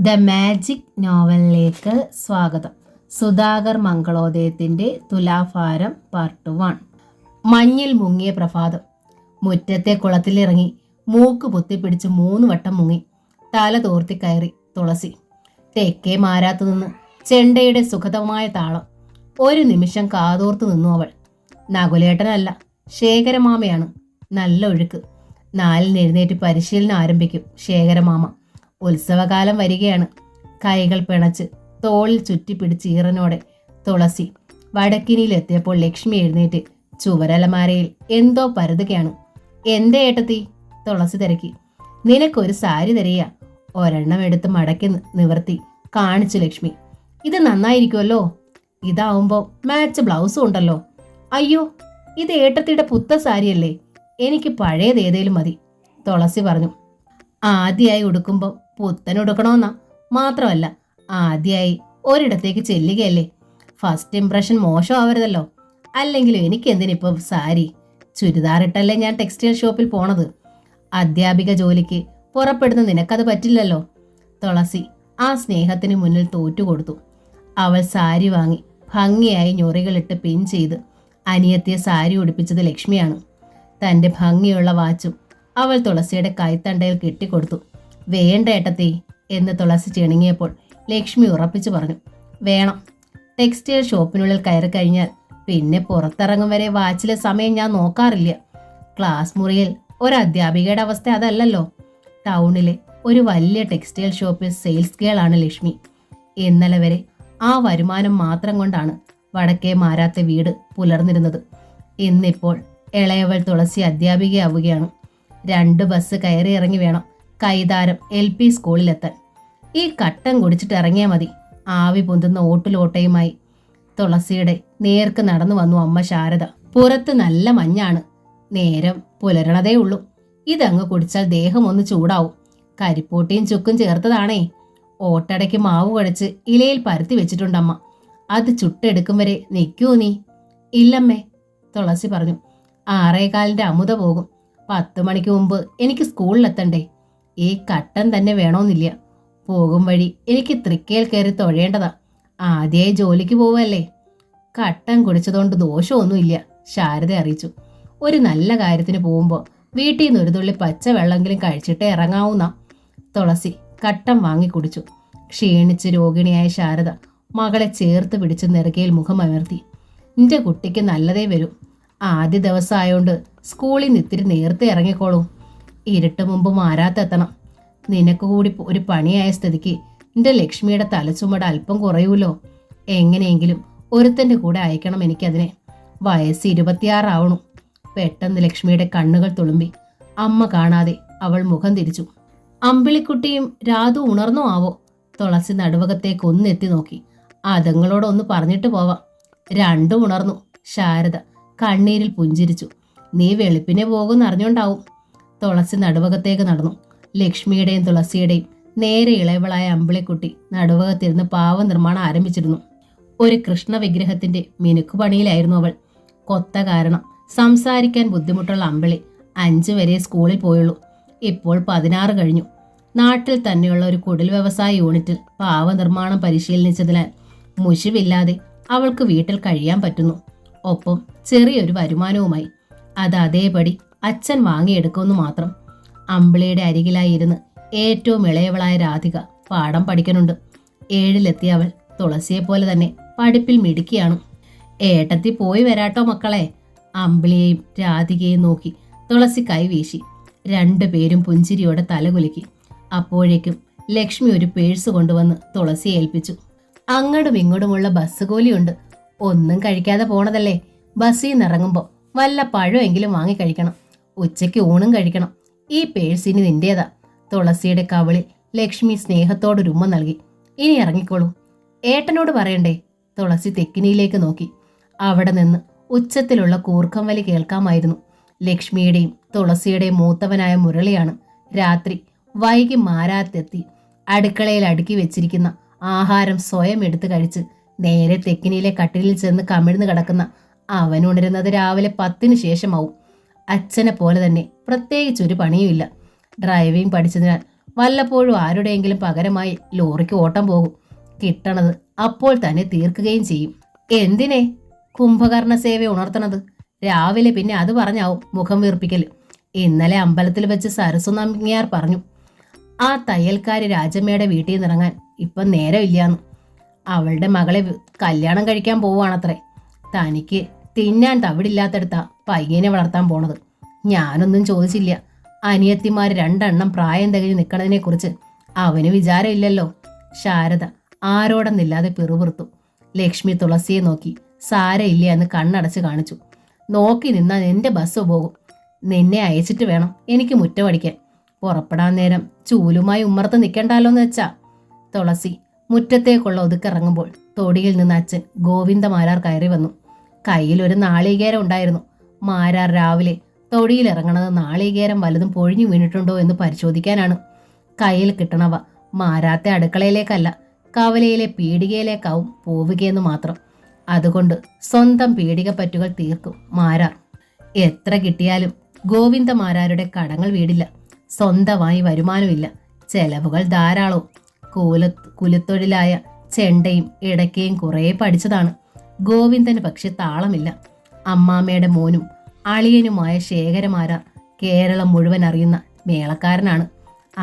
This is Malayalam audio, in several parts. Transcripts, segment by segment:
ദ മാജിക് നോവലിലേക്ക് സ്വാഗതം. സുധാകർ മംഗളോദയത്തിൻ്റെ തുലാഭാരം പാർട്ട് 1. മഞ്ഞിൽ മുങ്ങിയ പ്രഭാതം. മുറ്റത്തെ കുളത്തിലിറങ്ങി മൂക്ക് പൊത്തിപ്പിടിച്ച് 3 വട്ടം മുങ്ങി. തല തോർത്തി കയറി തുളസി. തെക്കേ മാരാത്തു നിന്ന് ചെണ്ടയുടെ സുഖതമായ താളം. ഒരു നിമിഷം കാതോർത്തു നിന്നു അവൾ. നകുലേട്ടനല്ല, ശേഖരമാമയാണ്. നല്ല ഒഴുക്ക്. 4 എഴുന്നേറ്റ് പരിശീലനം ആരംഭിക്കും ശേഖരമാമ. ഉത്സവകാലം വരികയാണ്. കൈകൾ പിണച്ച് തോളിൽ ചുറ്റിപ്പിടിച്ച് ഈറനോടെ തുളസി വടക്കിനിയിലെത്തിയപ്പോൾ ലക്ഷ്മി എഴുന്നേറ്റ് ചുവരലമാരയിൽ എന്തോ പരുതുകയാണ്. എന്റെ ഏട്ടത്തി? തുളസി തിരക്കി. നിനക്കൊരു സാരി തരിക. ഒരെണ്ണം എടുത്ത് മടക്കി നിവർത്തി കാണിച്ചു ലക്ഷ്മി. ഇത് നന്നായിരിക്കുമല്ലോ. ഇതാവുമ്പോ മാച്ച് ബ്ലൗസും ഉണ്ടല്ലോ. അയ്യോ, ഇത് ഏട്ടത്തിയുടെ പുത്ത സാരിയല്ലേ. എനിക്ക് പഴയതേതേലും മതി, തുളസി പറഞ്ഞു. ആദ്യമായി ഉടുക്കുമ്പോൾ പുത്തൻ ഉടുക്കണമെന്നാ. മാത്രമല്ല, ആദ്യമായി ഒരിടത്തേക്ക് ചെല്ലുകയല്ലേ. First impression മോശമാവരുതല്ലോ. അല്ലെങ്കിലും എനിക്ക് എന്തിനിപ്പം സാരി? ചുരിദാറിട്ടല്ലേ ഞാൻ ടെക്സ്റ്റൈൽ ഷോപ്പിൽ പോണത്. അധ്യാപിക ജോലിക്ക് പുറപ്പെടുന്ന നിനക്കത് പറ്റില്ലല്ലോ. തുളസി ആ സ്നേഹത്തിന് മുന്നിൽ തോറ്റുകൊടുത്തു. അവൾ സാരി വാങ്ങി ഭംഗിയായി ഞൊറികളിട്ട് പിൻ ചെയ്ത് അനിയത്തിയെ സാരി ഉടുപ്പിച്ചത് ലക്ഷ്മിയാണ്. തൻ്റെ ഭംഗിയുള്ള വാച്ചും അവൾ തുളസിയുടെ കൈത്തണ്ടയിൽ കെട്ടിക്കൊടുത്തു. വേണ്ട ഏട്ടത്തി എന്ന് തുളസി ചിണുങ്ങിയപ്പോൾ ലക്ഷ്മി ഉറപ്പിച്ചു പറഞ്ഞു. വേണം. ടെക്സ്റ്റൈൽ ഷോപ്പിനുള്ളിൽ കയറി കഴിഞ്ഞാൽ പിന്നെ പുറത്തിറങ്ങും വരെ വാച്ചിലെ സമയം ഞാൻ നോക്കാറില്ല. ക്ലാസ് മുറിയിൽ ഒരു അധ്യാപികയുടെ അവസ്ഥ അതല്ലല്ലോ. ടൗണിലെ ഒരു വലിയ ടെക്സ്റ്റൈൽ ഷോപ്പിൽ സെയിൽസ് ഗേളാണ് ലക്ഷ്മി. ഇന്നലെ വരെ ആ വരുമാനം മാത്രം കൊണ്ടാണ് വടക്കേ മാരാത്ത വീട് പുലർന്നിരുന്നത്. ഇന്നിപ്പോൾ ഇളയവൾ തുളസി അധ്യാപികയാവുകയാണ്. 2 ബസ് കയറി ഇറങ്ങി വേണം കൈതാരം LP സ്കൂളിലെത്താൻ. ഈ കട്ടൻ കുടിച്ചിട്ട് ഇറങ്ങിയാൽ മതി. ആവി പൊന്തുന്ന ഓട്ടിലോട്ടയുമായി തുളസിയുടെ നേർക്ക് നടന്നു വന്നു അമ്മ ശാരദ. പുറത്ത് നല്ല മഞ്ഞാണ്. നേരം പുലരണതേ ഉള്ളൂ. ഇതങ്ങ് കുടിച്ചാൽ ദേഹം ഒന്ന് ചൂടാവും. കരിപ്പൂട്ടിയും ചുക്കും ചേർത്തതാണേ. ഓട്ടടയ്ക്ക് മാവ് കുഴച്ച് ഇലയിൽ പരത്തി വെച്ചിട്ടുണ്ടമ്മ. അത് ചുട്ടെടുക്കും വരെ നിൽക്കൂ നീ? ഇല്ലമ്മേ, തുളസി പറഞ്ഞു. 6:15 അമുത പോകും. 10 മണിക്ക് മുമ്പ് എനിക്ക് സ്കൂളിലെത്തണ്ടേ. ഈ കട്ടൻ തന്നെ വേണമെന്നില്ല. പോകും വഴി എനിക്ക് തൃക്കയിൽ കയറി തൊഴേണ്ടതാ. ആദ്യമായി ജോലിക്ക് പോവല്ലേ. കട്ടൻ കുടിച്ചതുകൊണ്ട് ദോഷമൊന്നുമില്ല, ശാരദ അറിയിച്ചു. ഒരു നല്ല കാര്യത്തിന് പോകുമ്പോൾ വീട്ടിൽ നിന്ന് ഒരു തുള്ളി പച്ചവെള്ളമെങ്കിലും കഴിച്ചിട്ടേ ഇറങ്ങാവുന്ന. തുളസി കട്ടൻ വാങ്ങി കുടിച്ചു. ക്ഷീണിച്ച് രോഗിണിയായ ശാരദ മകളെ ചേർത്ത് പിടിച്ച് നെറുകയിൽ മുഖമമർത്തി. നിന്റെ കുട്ടിക്ക് നല്ലതേ വരൂ. ആദ്യ ദിവസം ആയോണ്ട് സ്കൂളിൽ നിന്ന് ഇത്തിരി നേരത്തെ ഇറങ്ങിക്കോളൂ. ഇരുട്ട് മുമ്പ് മാരാത്തെത്തണം. നിനക്ക് കൂടി ഒരു പണിയായ സ്ഥിതിക്ക് നിന്റെ ലക്ഷ്മിയുടെ തലച്ചുമട് അല്പം കുറയൂലോ. എങ്ങനെയെങ്കിലും ഒരുത്തൻ്റെ കൂടെ അയക്കണം എനിക്കതിനെ. വയസ്സ് 26 ആവണു. പെട്ടെന്ന് ലക്ഷ്മിയുടെ കണ്ണുകൾ തുളുമ്പി. അമ്മ കാണാതെ അവൾ മുഖം തിരിച്ചു. അമ്പിളിക്കുട്ടിയും രാധു ഉണർന്നോ ആവോ? തുളസി നടുവകത്തേക്ക് ഒന്നെത്തി നോക്കി. അതങ്ങളോടൊന്ന് പറഞ്ഞിട്ട് പോവാം. 2 ഉണർന്നു. ശാരദ കണ്ണീരിൽ പുഞ്ചിരിച്ചു. നീ വെളുപ്പിനെ പോകുമെന്ന് അറിഞ്ഞോണ്ടാവും. തുളസി നടുവകത്തേക്ക് നടന്നു. ലക്ഷ്മിയുടെയും തുളസിയുടെയും നേരെ ഇളയവളായ അമ്പിളിക്കുട്ടി നടുവകത്തിരുന്ന് പാവ നിർമ്മാണം ആരംഭിച്ചിരുന്നു. ഒരു കൃഷ്ണ വിഗ്രഹത്തിന്റെ മിനുക്കുപണിയിലായിരുന്നു അവൾ. കൊത്ത കാരണം സംസാരിക്കാൻ ബുദ്ധിമുട്ടുള്ള അമ്പിളി 5 വരെ സ്കൂളിൽ പോയുള്ളൂ. ഇപ്പോൾ 16 കഴിഞ്ഞു. നാട്ടിൽ തന്നെയുള്ള ഒരു കുടിൽ വ്യവസായ യൂണിറ്റിൽ പാവ നിർമ്മാണം പരിശീലിച്ചതിനാൽ മുഷിവില്ലാതെ അവൾക്ക് വീട്ടിൽ കഴിയാൻ പറ്റുന്നു. ഒപ്പം ചെറിയൊരു വരുമാനവുമായി. അത് അതേപടി അച്ഛൻ വാങ്ങിയെടുക്കുമെന്ന് മാത്രം. അമ്പിളിയുടെ അരികിലായി ഇരുന്ന് ഏറ്റവും ഇളയവളായ രാധിക പാഠം പഠിക്കുന്നുണ്ട്. 7-ലെത്തിയ അവൾ തുളസിയെപ്പോലെ തന്നെ പഠിപ്പിൽ മിടുക്കിയാണ്. ഏട്ടത്തി പോയി വരാട്ടോ മക്കളെ. അമ്പിളിയെയും രാധികയെയും നോക്കി തുളസി കൈവീശി. 2 പേരും പുഞ്ചിരിയോടെ തലകുലുക്കി. അപ്പോഴേക്കും ലക്ഷ്മി ഒരു പേഴ്സ് കൊണ്ടുവന്ന് തുളസിയെ ഏൽപ്പിച്ചു. അങ്ങോട്ടും ഇങ്ങോട്ടുമുള്ള ബസ് കൂലിയുണ്ട്. ഒന്നും കഴിക്കാതെ പോണതല്ലേ. ബസ്സിൽ നിന്ന് ഇറങ്ങുമ്പോൾ വല്ല പഴമെങ്കിലും വാങ്ങി കഴിക്കണം. ഉച്ചയ്ക്ക് ഊണും കഴിക്കണം. ഈ പേഴ്സിന് നിന്റേതാ. തുളസിയുടെ കവിളിൽ ലക്ഷ്മി സ്നേഹത്തോടൊരു ഉമ്മ നൽകി. ഇനി ഇറങ്ങിക്കോളൂ. ഏട്ടനോട് പറയണ്ടേ? തുളസി തെക്കിനിയിലേക്ക് നോക്കി. അവിടെ നിന്ന് ഉച്ചത്തിലുള്ള കൂർക്കം വലി കേൾക്കാമായിരുന്നു. ലക്ഷ്മിയുടെയും തുളസിയുടെയും മൂത്തവനായ മുരളിയാണ് രാത്രി വൈകി മാരാത്തെത്തി അടുക്കളയിൽ അടുക്കി വെച്ചിരിക്കുന്ന ആഹാരം സ്വയം എടുത്തു കഴിച്ച് നേരെ തെക്കിനിയിലെ കട്ടിലിൽ ചെന്ന് കമിഴ്ന്നു കിടക്കുന്ന അവൻ ഉണരുന്നത് രാവിലെ 10-ന് ശേഷമാവും. അച്ഛനെ പോലെ തന്നെ പ്രത്യേകിച്ചൊരു പണിയുമില്ല. ഡ്രൈവിംഗ് പഠിച്ചതിനാൽ വല്ലപ്പോഴും ആരുടെയെങ്കിലും പകരമായി ലോറിക്ക് ഓട്ടം പോകും. കിട്ടണത് അപ്പോൾ തന്നെ തീർക്കുകയും ചെയ്യും. എന്തിനെ കുംഭകർണ സേവ ഉണർത്തണത്? രാവിലെ പിന്നെ അത് പറഞ്ഞാവും മുഖം വീർപ്പിക്കൽ. ഇന്നലെ അമ്പലത്തിൽ വെച്ച് സരസു നമ്പ്യാർ പറഞ്ഞു, ആ തയ്യൽക്കാരി രാജമ്മയുടെ വീട്ടിൽ നിന്നിറങ്ങാൻ ഇപ്പം നേരമില്ലാന്ന്. അവളുടെ മകളെ കല്യാണം കഴിക്കാൻ പോവുകയാണത്രേ. തനിക്ക് തിന്നാൻ തവിടില്ലാത്തടുത്താ പയ്യനെ വളർത്താൻ പോണത്. ഞാനൊന്നും ചോദിച്ചില്ല. അനിയത്തിമാർ 2 എണ്ണം പ്രായം തികഞ്ഞ് നിൽക്കണതിനെ കുറിച്ച് അവന് വിചാരമില്ലല്ലോ. ശാരദ ആരോടെന്നില്ലാതെ പിറുപിറുത്തു. ലക്ഷ്മി തുളസിയെ നോക്കി സാരയില്ല എന്ന് കണ്ണടച്ച് കാണിച്ചു. നോക്കി നിന്നാൽ എൻ്റെ ബസ് പോകും. നിന്നെ അയച്ചിട്ട് വേണം എനിക്ക് മുറ്റമടിക്കാൻ. പുറപ്പെടാൻ നേരം ചൂലുമായി ഉമ്മർത്ത് നിൽക്കണ്ടല്ലോന്ന് വെച്ചാ. തുളസി മുറ്റത്തേക്കുള്ള ഒതുക്കിറങ്ങുമ്പോൾ തൊടിയിൽ നിന്ന് അച്ഛൻ ഗോവിന്ദമാരാർ കയറി വന്നു. കയ്യിൽ ഒരു നാളികേരം ഉണ്ടായിരുന്നു. മാരാർ രാവിലെ തൊടിയിലിറങ്ങണത് നാളികേരം വലുതും പൊഴിഞ്ഞു വീണിട്ടുണ്ടോ എന്ന് പരിശോധിക്കാനാണ്. കയ്യിൽ കിട്ടണവ മാരാത്തെ അടുക്കളയിലേക്കല്ല, കവലയിലെ പീടികയിലേക്കാവും പോവുകയെന്ന് മാത്രം. അതുകൊണ്ട് സ്വന്തം പീടികപ്പറ്റുകൾ തീർക്കും മാരാർ. എത്ര കിട്ടിയാലും ഗോവിന്ദമാരാരുടെ കടങ്ങൾ വീടില്ല. സ്വന്തമായി വരുമാനമില്ല. ചെലവുകൾ ധാരാളവും. കുലത്തൊഴിലായ ചെണ്ടയും ഇടയ്ക്കയും കുറേ പഠിച്ചതാണ്. ഗോവിന്ദന് പക്ഷെ താളമില്ല. അമ്മാമ്മയുടെ മോനും അളിയനുമായ ശേഖരമാരാർ കേരളം മുഴുവൻ അറിയുന്ന മേളക്കാരനാണ്.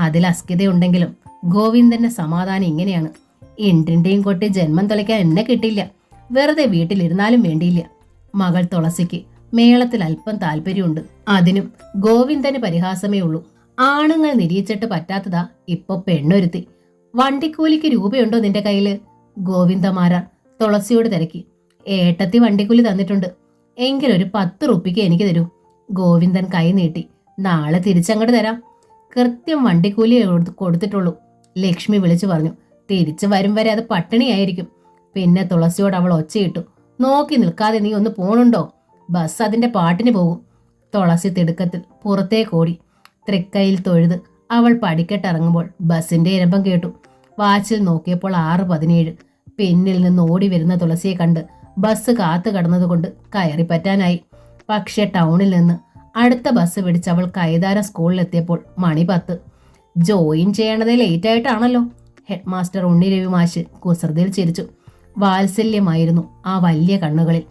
അതിൽ അസ്കിതയുണ്ടെങ്കിലും ഗോവിന്ദന്റെ സമാധാനം ഇങ്ങനെയാണ്: ഇണ്ടിന്റെയും കൊട്ടി ജന്മം തുലയ്ക്കാൻ എന്നെ കിട്ടില്ല. വെറുതെ വീട്ടിലിരുന്നാലും വേണ്ടിയില്ല. മകൾ തുളസിക്ക് മേളത്തിൽ അല്പം താല്പര്യമുണ്ട്. അതിനും ഗോവിന്ദന് പരിഹാസമേ ഉള്ളൂ. ആണുങ്ങൾ നിരീച്ചിട്ട് പറ്റാത്തതാ ഇപ്പൊ പെണ്ണൊരുത്തി. വണ്ടിക്കൂലിക്ക് രൂപയുണ്ടോ നിന്റെ കയ്യില്? ഗോവിന്ദമാരാർ തുളസിയോട് തിരക്കി. ഏട്ടത്തി വണ്ടിക്കൂലി തന്നിട്ടുണ്ട്. എങ്കിലൊരു 10 റുപ്പിക്ക് എനിക്ക് തരൂ. ഗോവിന്ദൻ കൈ നീട്ടി. നാളെ തിരിച്ചങ്ങോട്ട് തരാം. കൃത്യം വണ്ടിക്കൂലി കൊടുത്തിട്ടുള്ളൂ. ലക്ഷ്മി വിളിച്ചു പറഞ്ഞു. തിരിച്ചു വരും വരെ അത് പട്ടിണിയായിരിക്കും. പിന്നെ തുളസിയോട് അവൾ ഒച്ചയിട്ടു. നോക്കി നിൽക്കാതെ നീ ഒന്ന് പോണുണ്ടോ? ബസ് അതിന്റെ പാട്ടിന് പോകും. തുളസി തിടുക്കത്തിൽ പുറത്തേക്കോടി. തൃക്കൈയിൽ തൊഴുത് അവൾ പടിക്കെട്ടിറങ്ങുമ്പോൾ ബസിന്റെ ഇരമ്പം കേട്ടു. വാച്ചിൽ നോക്കിയപ്പോൾ 6:17. പിന്നിൽ നിന്ന് ഓടി വരുന്ന തുളസിയെ കണ്ട് ബസ് കാത്തു കടന്നതുകൊണ്ട് കയറി പറ്റാനായി. പക്ഷെ ടൗണിൽ നിന്ന് അടുത്ത ബസ് പിടിച്ച് അവൾ കൈതാരം സ്കൂളിലെത്തിയപ്പോൾ മണി 10. ജോയിൻ ചെയ്യണതേ ലേറ്റായിട്ടാണല്ലോ. ഹെഡ് മാസ്റ്റർ ഉണ്ണിരവി മാഷ് കുസൃതിയിൽ ചിരിച്ചു. വാത്സല്യമായിരുന്നു ആ വലിയ കണ്ണുകളിൽ.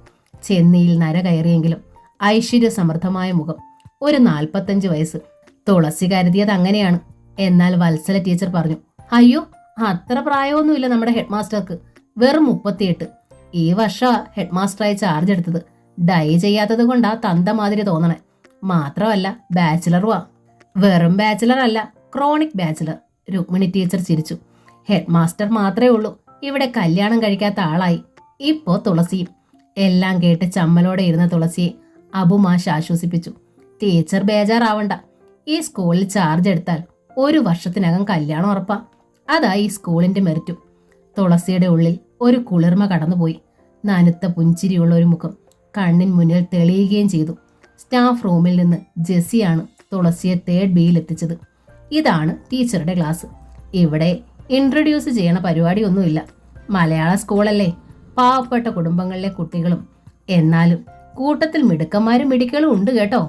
ചെന്നിയിൽ നര കയറിയെങ്കിലും ഐശ്വര്യ സമൃദ്ധമായ മുഖം. ഒരു 45 വയസ്സ്. തുളസി കരുതിയത് അങ്ങനെയാണ്. എന്നാൽ വത്സല ടീച്ചർ പറഞ്ഞു, അയ്യോ അത്ര പ്രായമൊന്നുമില്ല നമ്മുടെ ഹെഡ് മാസ്റ്റർക്ക്. വെറും 38. ഈ വർഷം ഹെഡ് മാസ്റ്ററായി ചാർജ് എടുത്തത്. ഡൈ ചെയ്യാത്തത് കൊണ്ടാ തന്ത മാതിരി തോന്നണേ. മാത്രമല്ല ബാച്ചിലറുവാ. വെറും ബാച്ചിലർ അല്ല, ക്രോണിക് ബാച്ചിലർ. രുക്മിണി ടീച്ചർ ചിരിച്ചു. ഹെഡ് മാസ്റ്റർ മാത്രമേ ഉള്ളൂ ഇവിടെ കല്യാണം കഴിക്കാത്ത ആളായി. ഇപ്പോ തുളസിയും. എല്ലാം കേട്ട് ചമ്മലോടെ ഇരുന്ന തുളസിയെ അബുമാഷ് ആശ്വസിപ്പിച്ചു. ടീച്ചർ ബേജാറാവണ്ട. ഈ സ്കൂളിൽ ചാർജ് എടുത്താൽ 1 വർഷത്തിനകം കല്യാണം ഉറപ്പാ. അതാ ഈ സ്കൂളിന്റെ മെറിറ്റും. തുളസിയുടെ ഉള്ളിൽ ഒരു കുളിർമ കടന്നുപോയി. നനുത്ത പുഞ്ചിരിയുള്ള ഒരു മുഖം കണ്ണിൻ മുന്നിൽ തെളിയുകയും ചെയ്തു. സ്റ്റാഫ് റൂമിൽ നിന്ന് ജെസ്സിയാണ് തുളസിയെ 3rd ബിയിൽ എത്തിച്ചത്. ഇതാണ് ടീച്ചറുടെ ക്ലാസ്. ഇവിടെ ഇൻട്രൊഡ്യൂസ് ചെയ്യണ പരിപാടിയൊന്നുമില്ല. മലയാള സ്കൂളല്ലേ, പാവപ്പെട്ട കുടുംബങ്ങളിലെ കുട്ടികളും. എന്നാലും കൂട്ടത്തിൽ മിടുക്കന്മാരും മിടുക്കളും ഉണ്ട് കേട്ടോ.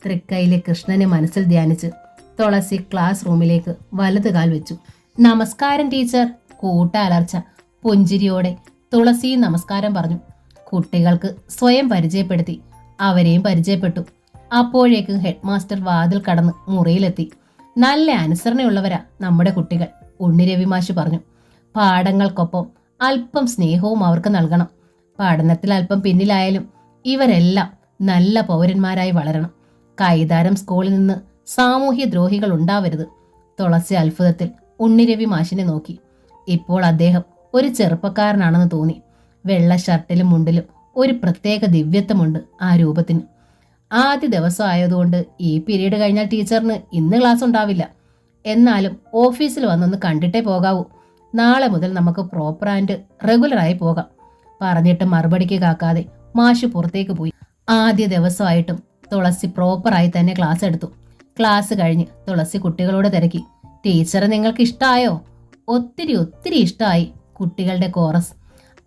തൃക്കൈയിലെ കൃഷ്ണനെ മനസ്സിൽ ധ്യാനിച്ച് തുളസി ക്ലാസ് റൂമിലേക്ക് വലതുകാൽ വെച്ചു. നമസ്കാരം ടീച്ചർ. കൂട്ടലർച്ച. പുഞ്ചിരിയോടെ തുളസി നമസ്കാരം പറഞ്ഞു. കുട്ടികൾക്ക് സ്വയം പരിചയപ്പെടുത്തി. അവരെയും പരിചയപ്പെട്ടു. അപ്പോഴേക്കും ഹെഡ് മാസ്റ്റർ വാതിൽ കടന്ന് മുറിയിലെത്തി. നല്ല അനുസരണയുള്ളവരാ നമ്മുടെ കുട്ടികൾ, ഉണ്ണിരവി മാഷ് പറഞ്ഞു. പാഠങ്ങൾക്കൊപ്പം അല്പം സ്നേഹവും അവർക്ക് നൽകണം. പഠനത്തിൽ അല്പം പിന്നിലായാലും ഇവരെല്ലാം നല്ല പൗരന്മാരായി വളരണം. കൈതാരം സ്കൂളിൽ നിന്ന് സാമൂഹ്യ ദ്രോഹികൾ ഉണ്ടാവരുത്. തുളസി അത്ഭുതത്തിൽ ഉണ്ണിരവി മാഷിനെ നോക്കി. ഇപ്പോൾ അദ്ദേഹം ഒരു ചെറുപ്പക്കാരനാണെന്ന് തോന്നി. വെള്ള ഷർട്ടിലും മുണ്ടിലും ഒരു പ്രത്യേക ദിവ്യത്വമുണ്ട് ആ രൂപത്തിന്. ആദ്യ ദിവസം ആയതുകൊണ്ട് ഈ പീരീഡ് കഴിഞ്ഞാൽ ടീച്ചറിന് ഇന്ന് ക്ലാസ് ഉണ്ടാവില്ല. എന്നാലും ഓഫീസിൽ വന്നൊന്ന് കണ്ടിട്ടേ പോകാവൂ. നാളെ മുതൽ നമുക്ക് പ്രോപ്പർ ആൻഡ് റെഗുലറായി പോകാം. പറഞ്ഞിട്ട് മറുപടിക്ക് കാക്കാതെ മാഷ് പുറത്തേക്ക് പോയി. ആദ്യ ദിവസമായിട്ടും തുളസി പ്രോപ്പറായി തന്നെ ക്ലാസ് എടുത്തു. ക്ലാസ് കഴിഞ്ഞ് തുളസി കുട്ടികളോട് തിരക്കി, ടീച്ചറെ നിങ്ങൾക്ക് ഇഷ്ടമായോ? ഒത്തിരി ഇഷ്ടമായി. കുട്ടികളുടെ കോറസ്.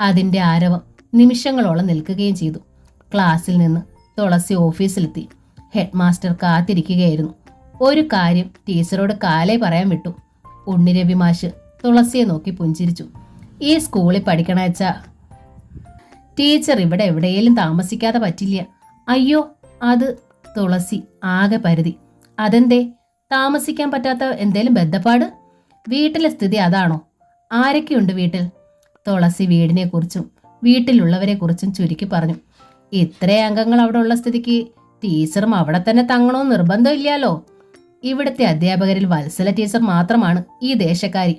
അതിൻ്റെ ആരവം നിമിഷങ്ങളോളം നിൽക്കുകയും ചെയ്തു. ക്ലാസ്സിൽ നിന്ന് തുളസി ഓഫീസിലെത്തി. ഹെഡ് മാസ്റ്റർ കാത്തിരിക്കുകയായിരുന്നു. ഒരു കാര്യം ടീച്ചറോട് കാലേ പറയാൻ വിട്ടു. ഉണ്ണിരവി മാഷ് തുളസിയെ നോക്കി പുഞ്ചിരിച്ചു. ഈ സ്കൂളിൽ പഠിക്കണ വെച്ചാ ടീച്ചർ ഇവിടെ എവിടെയെങ്കിലും താമസിക്കാതെ പറ്റില്ല. അയ്യോ, അത് തുളസി ആകെ പരുതി. അതെന്തേ? താമസിക്കാൻ പറ്റാത്ത എന്തേലും ബന്ധപ്പാട്? വീട്ടിലെ സ്ഥിതി അതാണോ? ആരൊക്കെയുണ്ട് വീട്ടിൽ? തുളസി വീടിനെ കുറിച്ചും വീട്ടിലുള്ളവരെ കുറിച്ചും ചുരുക്കി പറഞ്ഞു. ഇത്രയും അംഗങ്ങൾ അവിടെ ഉള്ള സ്ഥിതിക്ക് ടീച്ചറും അവിടെ തന്നെ തങ്ങണമെന്ന് നിർബന്ധമില്ലല്ലോ. ഇവിടുത്തെ അധ്യാപകരിൽ വത്സല ടീച്ചർ മാത്രമാണ് ഈ ദേശക്കാരി.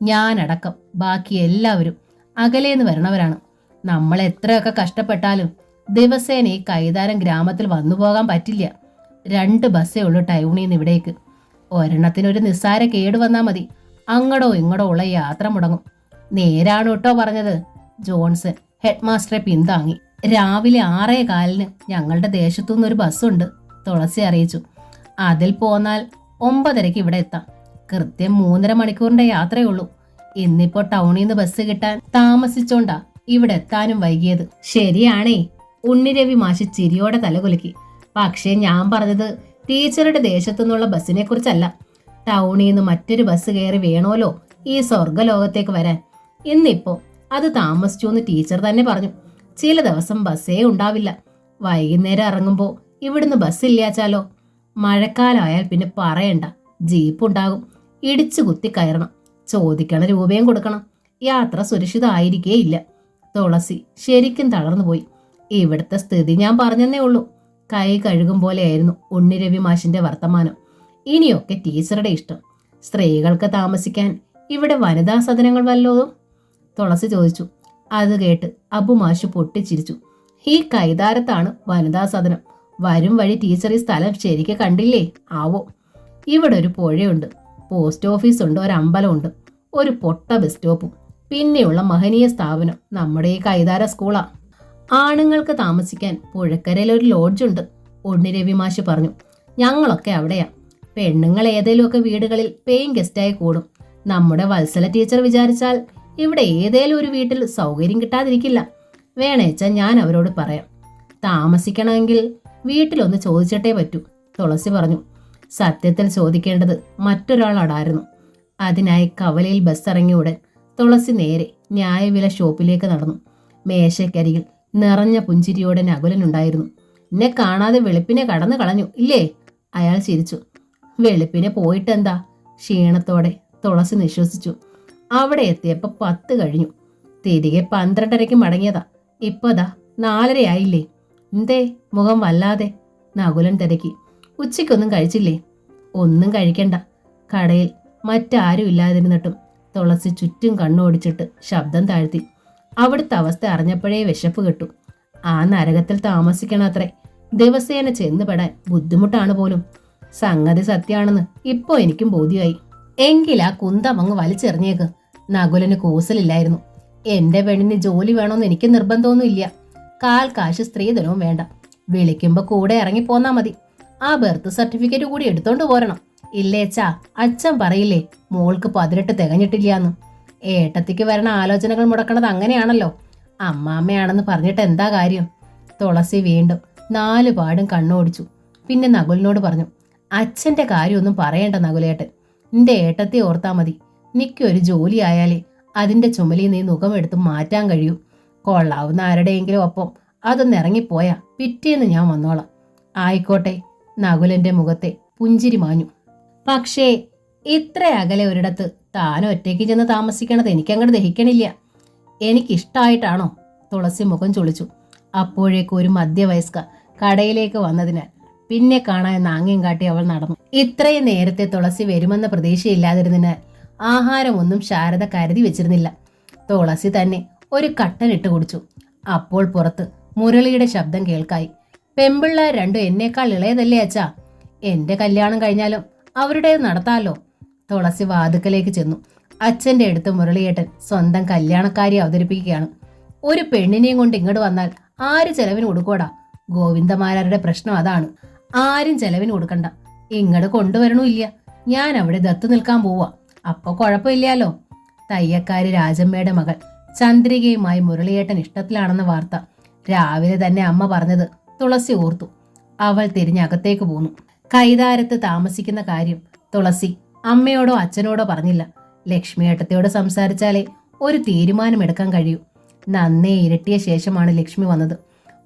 ഞാനടക്കം ബാക്കി എല്ലാവരും അകലേന്ന് വരണവരാണ്. നമ്മൾ എത്രയൊക്കെ കഷ്ടപ്പെട്ടാലും ദിവസേന ഈ കൈതാരം ഗ്രാമത്തിൽ വന്നു പോകാൻ പറ്റില്ല. 2 ബസ്സേ ഉള്ളൂ ടൗണിൽ നിന്ന് ഇവിടേക്ക്. ഒരെണ്ണത്തിനൊരു നിസ്സാര കേട് വന്നാൽ മതി, അങ്ങടോ ഇങ്ങടോ ഉള്ള യാത്ര മുടങ്ങും. നേരാണ് കേട്ടോ പറഞ്ഞത്. ജോൺസൺ ഹെഡ് മാസ്റ്ററെ പിന്താങ്ങി. രാവിലെ 6:15 ഞങ്ങളുടെ ദേശത്തുനിന്നൊരു ബസ്സുണ്ട്, തുളസി അറിയിച്ചു. അതിൽ പോന്നാൽ 9:30 ഇവിടെ എത്താം. കൃത്യം 3.5 മണിക്കൂറിന്റെ യാത്രയുള്ളൂ. ഇന്നിപ്പോ ടൗണിൽ നിന്ന് ബസ് കിട്ടാൻ താമസിച്ചോണ്ടാ ഇവിടെ എത്താനും വൈകിയത്. ശരിയാണേ, ഉണ്ണിരവി മാഷി ചിരിയോടെ തലകുലുക്കി. പക്ഷേ ഞാൻ പറഞ്ഞത് ടീച്ചറുടെ ദേശത്തുനിന്നുള്ള ബസ്സിനെ കുറിച്ചല്ല. ടൗണിൽ നിന്ന് മറ്റൊരു ബസ് കയറി വേണമല്ലോ ഈ സ്വർഗലോകത്തേക്ക് വരാൻ. ഇന്നിപ്പോ അത് താമസിച്ചു എന്ന് ടീച്ചർ തന്നെ പറഞ്ഞു. ചില ദിവസം ബസ്സേ ഉണ്ടാവില്ല. വൈകുന്നേരം ഇറങ്ങുമ്പോൾ ഇവിടുന്ന് ബസ്സില്ലാച്ചാലോ. മഴക്കാലമായാൽ പിന്നെ പറയണ്ട, ജീപ്പ് ഉണ്ടാകും. ഇടിച്ചു കുത്തി കയറണം, ചോദിക്കണ രൂപയും കൊടുക്കണം. യാത്ര സുരക്ഷിതമായിരിക്കേയില്ല. തുളസി ശരിക്കും തളർന്നുപോയി. ഇവിടുത്തെ സ്ഥിതി ഞാൻ പറഞ്ഞെന്നേ ഉള്ളൂ. കൈ കഴുകും പോലെയായിരുന്നു ഉണ്ണിരവി മാഷിന്റെ വർത്തമാനം. ഇനിയൊക്കെ ടീച്ചറുടെ ഇഷ്ടം. സ്ത്രീകൾക്ക് താമസിക്കാൻ ഇവിടെ വനിതാ സദനങ്ങൾ വല്ലതും? തുളസി ചോദിച്ചു. അത് കേട്ട് അബുമാഷ് പൊട്ടിച്ചിരിച്ചു. ഈ കൈതാരത്താണ് വനിതാ സദനം. വരും വഴി ടീച്ചർ ഈ സ്ഥലം ശരിക്ക് കണ്ടില്ലേ ആവോ? ഇവിടെ ഒരു പുഴയുണ്ട്, പോസ്റ്റ് ഓഫീസുണ്ട്, ഒരു അമ്പലമുണ്ട്, ഒരു പൊട്ട ബസ് സ്റ്റോപ്പും. പിന്നെയുള്ള മഹനീയ സ്ഥാപനം നമ്മുടെ ഈ കൈതാര സ്കൂളാ. ആണുങ്ങൾക്ക് താമസിക്കാൻ പുഴക്കരയിൽ ഒരു ലോഡ്ജുണ്ട്, ഉണ്ണിരവി മാഷ് പറഞ്ഞു. ഞങ്ങളൊക്കെ അവിടെയാ. പെണ്ണുങ്ങൾ ഏതേലുമൊക്കെ വീടുകളിൽ പേയിങ് ഗസ്റ്റായി കൂടും. നമ്മുടെ വത്സല ടീച്ചർ വിചാരിച്ചാൽ ഇവിടെ ഏതേലും ഒരു വീട്ടിൽ സൗകര്യം കിട്ടാതിരിക്കില്ല. വേണേച്ചാ ഞാൻ അവരോട് പറയാം. താമസിക്കണമെങ്കിൽ വീട്ടിലൊന്ന് ചോദിച്ചിട്ടേ പറ്റൂ, തുളസി പറഞ്ഞു. സത്യത്തിൽ ചോദിക്കേണ്ടത് മറ്റൊരാളോടായിരുന്നു. അതിനായി കവലയിൽ ബസ് ഇറങ്ങിയ ഉടൻ തുളസി നേരെ ന്യായവില ഷോപ്പിലേക്ക് നടന്നു. മേശയ്ക്കരികിൽ നിറഞ്ഞ പുഞ്ചിരിയോടെ നകുലനുണ്ടായിരുന്നു. എന്നെ കാണാതെ വെളുപ്പിനെ കടന്നു കളഞ്ഞു ഇല്ലേ? അയാൾ ചിരിച്ചു. വെളുപ്പിനെ പോയിട്ടെന്താ? ക്ഷീണത്തോടെ തുളസി നിശ്വസിച്ചു. അവിടെ എത്തിയപ്പോൾ 10 കഴിഞ്ഞു. തിരികെ 12:30 മടങ്ങിയതാ. ഇപ്പതാ 4:30 ആയില്ലേ? എന്തേ മുഖം വല്ലാതെ? നകുലൻ തിരക്കി. ഉച്ചയ്ക്കൊന്നും കഴിച്ചില്ലേ? ഒന്നും കഴിക്കണ്ട. കടയിൽ മറ്റാരും ഇല്ലാതിരുന്നിട്ടും തുളസി ചുറ്റും കണ്ണോടിച്ചിട്ട് ശബ്ദം താഴ്ത്തി. അവിടുത്തെ അവസ്ഥ അറിഞ്ഞപ്പോഴേ വിശപ്പ് കിട്ടു. ആ നരകത്തിൽ താമസിക്കണത്രേ. ദിവസേന ചെന്നുപെടാൻ ബുദ്ധിമുട്ടാണ് പോലും. സംഗതി സത്യാണെന്ന് ഇപ്പോ എനിക്കും ബോധ്യമായി. എങ്കിലാ കുന്തമങ്ങ് വലിച്ചെറിഞ്ഞേക്ക്. നകുലന് കൂസലില്ലായിരുന്നു. എന്റെ പെണ്ണിന് ജോലി വേണമെന്ന് എനിക്ക് നിർബന്ധമൊന്നുമില്ല. 1/4 കാശ് സ്ത്രീധനവും വേണ്ട. വിളിക്കുമ്പോ കൂടെ ഇറങ്ങി പോന്നാ മതി. ആ ബർത്ത് സർട്ടിഫിക്കറ്റ് കൂടി എടുത്തോണ്ട് പോരണം. ഇല്ലേച്ചാ അച്ഛൻ പറയില്ലേ മോൾക്ക് 18 തികഞ്ഞിട്ടില്ലാന്ന്. ഏട്ടത്തിക്ക് വരണ ആലോചനകൾ മുടക്കണത് അങ്ങനെയാണല്ലോ. അമ്മാമ്മയാണെന്ന് പറഞ്ഞിട്ട് എന്താ കാര്യം? തുളസി വീണ്ടും 4 പാടും കണ്ണോടിച്ചു. പിന്നെ നകുലിനോട് പറഞ്ഞു. അച്ഛന്റെ കാര്യമൊന്നും പറയണ്ട നകുലേട്ടൻ. നിന്റെ ഏട്ടത്തെ ഓർത്താ മതി. നിക്കൊരു ജോലി ആയാലേ അതിന്റെ ചുമലിൽ നീ മുഖമെടുത്ത് മാറ്റാൻ കഴിയൂ. കൊള്ളാവുന്ന ആരുടെയെങ്കിലും ഒപ്പം അതൊന്ന് ഇറങ്ങിപ്പോയാ പിറ്റേന്ന് ഞാൻ വന്നോളാം. ആയിക്കോട്ടെ. നകുലന്റെ മുഖത്തെ പുഞ്ചിരി മാഞ്ഞു. പക്ഷേ ഇത്ര അകലെ ഒരിടത്ത് താൻ ഒറ്റയ്ക്ക് ചെന്ന് താമസിക്കണത് എനിക്കങ്ങോട്ട് ദഹിക്കണില്ല. എനിക്കിഷ്ടായിട്ടാണോ? തുളസി മുഖം ചൊളിച്ചു. അപ്പോഴേക്കും ഒരു മധ്യവയസ്ക കടയിലേക്ക് വന്നതിനാൽ പിന്നെ കാണാൻ നാങ്ങ്യം കാട്ടി അവൾ നടന്നു. ഇത്രയും നേരത്തെ തുളസി വരുമെന്ന പ്രതീക്ഷയില്ലാതിരുന്നതിനാൽ ആഹാരമൊന്നും ശാരദ കരുതി വെച്ചിരുന്നില്ല. തുളസി തന്നെ ഒരു കട്ടനിട്ട് കുടിച്ചു. അപ്പോൾ പുറത്ത് മുരളിയുടെ ശബ്ദം കേൾക്കായി. പെമ്പിള്ളേർ രണ്ടും എന്നേക്കാൾ ഇളയതല്ലേ അച്ഛാ? എന്റെ കല്യാണം കഴിഞ്ഞാലും അവരുടേത് നടത്താമല്ലോ. തുളസി വാതുക്കലേക്ക് ചെന്നു. അച്ഛന്റെ അടുത്ത് മുരളിയേട്ടൻ സ്വന്തം കല്യാണക്കാരി അവതരിപ്പിക്കുകയാണ്. ഒരു പെണ്ണിനെയും കൊണ്ട് ഇങ്ങോട്ട് വന്നാൽ ആര് ചെലവിന് കൊടുക്കോടാ? ഗോവിന്ദമാരാരുടെ പ്രശ്നം അതാണ്. ആരും ചെലവിന് കൊടുക്കണ്ട. ഇങ്ങോട്ട് കൊണ്ടുവരണമില്ല. ഞാൻ അവിടെ ദത്തു നിൽക്കാൻ പോവാ. അപ്പൊ കുഴപ്പമില്ലാലോ. തയ്യക്കാരി രാജമ്മയുടെ മകൾ ചന്ദ്രികയുമായി മുരളിയേട്ടൻ ഇഷ്ടത്തിലാണെന്ന വാർത്ത രാവിലെ തന്നെ അമ്മ പറഞ്ഞത് തുളസി ഓർത്തു. അവൾ തിരിഞ്ഞകത്തേക്ക് പോന്നു. കൈതാരത്ത് താമസിക്കുന്ന കാര്യം തുളസി അമ്മയോടോ അച്ഛനോടോ പറഞ്ഞില്ല. ലക്ഷ്മി ഏട്ടത്തിയോട് സംസാരിച്ചാലേ ഒരു തീരുമാനമെടുക്കാൻ കഴിയൂ. നന്നേ ഇരട്ടിയ ശേഷമാണ് ലക്ഷ്മി വന്നത്.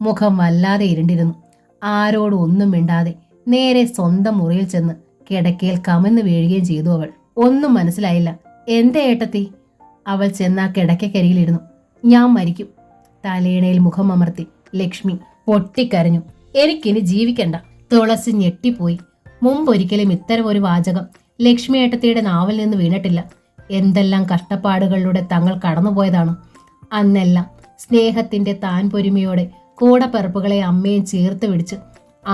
മുഖം വല്ലാതെ ഇരുണ്ടിരുന്നു. ആരോടും ഒന്നും മിണ്ടാതെ നേരെ സ്വന്തം മുറിയിൽ ചെന്ന് കിടക്കയിൽ കമന്ന് വീഴുകയും ചെയ്തു അവൾ. ഒന്നും മനസ്സിലായില്ല. എന്തേ ഏട്ടത്തി? അവൾ ചെന്നാ കിടക്കക്കരികിലിരുന്നു. ഞാൻ മരിക്കും. തലയിണയിൽ മുഖം അമർത്തി ലക്ഷ്മി പൊട്ടിക്കരഞ്ഞു. എനിക്കിനി ജീവിക്കണ്ട. തുളസി ഞെട്ടിപ്പോയി. മുമ്പൊരിക്കലും ഇത്തരം ഒരു വാചകം ലക്ഷ്മി ഏട്ടത്തിയുടെ നാവിൽ നിന്ന് വീണിട്ടില്ല. എന്തെല്ലാം കഷ്ടപ്പാടുകളിലൂടെ തങ്ങൾ കടന്നുപോയതാണ്. അന്നെല്ലാം സ്നേഹത്തിന്റെ താൻ പൊരുമയോടെ കൂടപ്പിറപ്പുകളെ അമ്മയും ചേർത്ത് പിടിച്ച്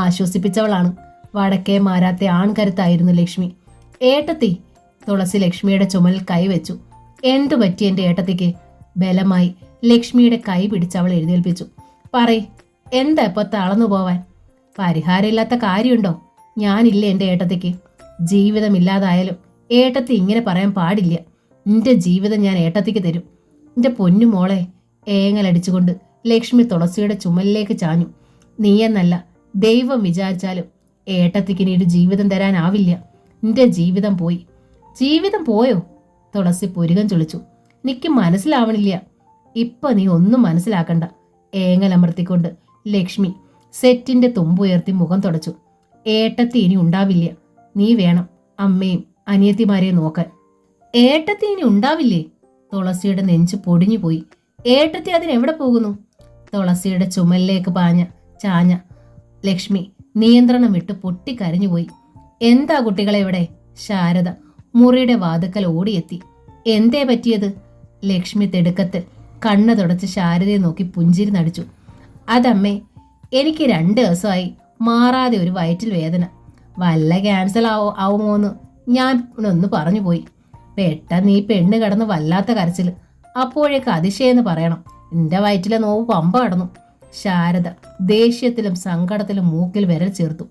ആശ്വസിപ്പിച്ചവളാണ്. വടക്കേ മാരാത്തെ ആൺകരുത്തായിരുന്നു ലക്ഷ്മി. ഏട്ടത്തി! തുളസി ലക്ഷ്മിയുടെ ചുമലിൽ കൈവച്ചു. എന്തു പറ്റി എന്റെ ഏട്ടത്തിക്ക്? ബലമായി ലക്ഷ്മിയുടെ കൈ പിടിച്ച് അവൾ എഴുന്നേൽപ്പിച്ചു. പറയ്, എന്താ ഇപ്പൊ തളർന്നു പോവാൻ? പരിഹാരമില്ലാത്ത കാര്യമുണ്ടോ? ഞാനില്ല എന്റെ ഏട്ടത്തിക്ക്. ജീവിതമില്ലാതായാലും ഏട്ടത്തി ഇങ്ങനെ പറയാൻ പാടില്ല. നിന്റെ ജീവിതം ഞാൻ ഏട്ടത്തിക്ക് തരും. എന്റെ പൊന്നു മോളെ. ഏങ്ങലടിച്ചുകൊണ്ട് ലക്ഷ്മി തുളസിയുടെ ചുമലിലേക്ക് ചാഞ്ഞു. നീയെന്നല്ല, ദൈവം വിചാരിച്ചാലും ഏട്ടത്തിക്ക് ഇനി ഒരു ജീവിതം തരാനാവില്ല. നിന്റെ ജീവിതം പോയി. ജീവിതം പോയോ? തുളസി പുരുകം ചൊളിച്ചു. നിക്ക് മനസ്സിലാവണില്ല. ഇപ്പൊ നീ ഒന്നും മനസ്സിലാക്കണ്ട. ഏങ്ങലമർത്തിക്കൊണ്ട് ലക്ഷ്മി സെറ്റിന്റെ തുമ്പുയർത്തി മുഖം തുടച്ചു. ഏട്ടത്തി ഇനി ഉണ്ടാവില്ല. നീ വേണം അമ്മയും അനിയത്തിമാരെയും നോക്കാൻ. ഏട്ടത്തി ഇനി ഉണ്ടാവില്ലേ? തുളസിയുടെ നെഞ്ചു പൊടിഞ്ഞുപോയി. ഏട്ടത്തി അതിനെവിടെ പോകുന്നു? തുളസിയുടെ ചുമലിലേക്ക് ചാഞ്ഞ ലക്ഷ്മി നിയന്ത്രണം വിട്ട് പൊട്ടിക്കരഞ്ഞുപോയി. എന്താ കുട്ടികളെ ഇവിടെ? ശാരദ മുറിയുടെ വാതുക്കൽ ഓടിയെത്തി. എന്തേ പറ്റിയത്? ലക്ഷ്മി തിടുക്കത്തിൽ കണ്ണ് തുടച്ച് ശാരദയെ നോക്കി പുഞ്ചിരി നടിച്ചു. അതമ്മേ, എനിക്ക് 2 ദിവസമായി മാറാതെ ഒരു വയറ്റിൽ വേദന. വല്ല ക്യാൻസൽ ആവുമോന്ന് ഞാൻ ഒന്ന് പറഞ്ഞു പോയി. പെട്ടെന്ന് ഈ പെണ്ണ് കിടന്ന് വല്ലാത്ത കരച്ചില്. അപ്പോഴേക്ക് അതിശയെന്ന് പറയണം. എന്റെ വയറ്റിലെ നോവ് പമ്പ കടന്നു. ശാരദ ദേഷ്യത്തിലും സങ്കടത്തിലും മൂക്കിൽ വിരൽ ചേർത്തു.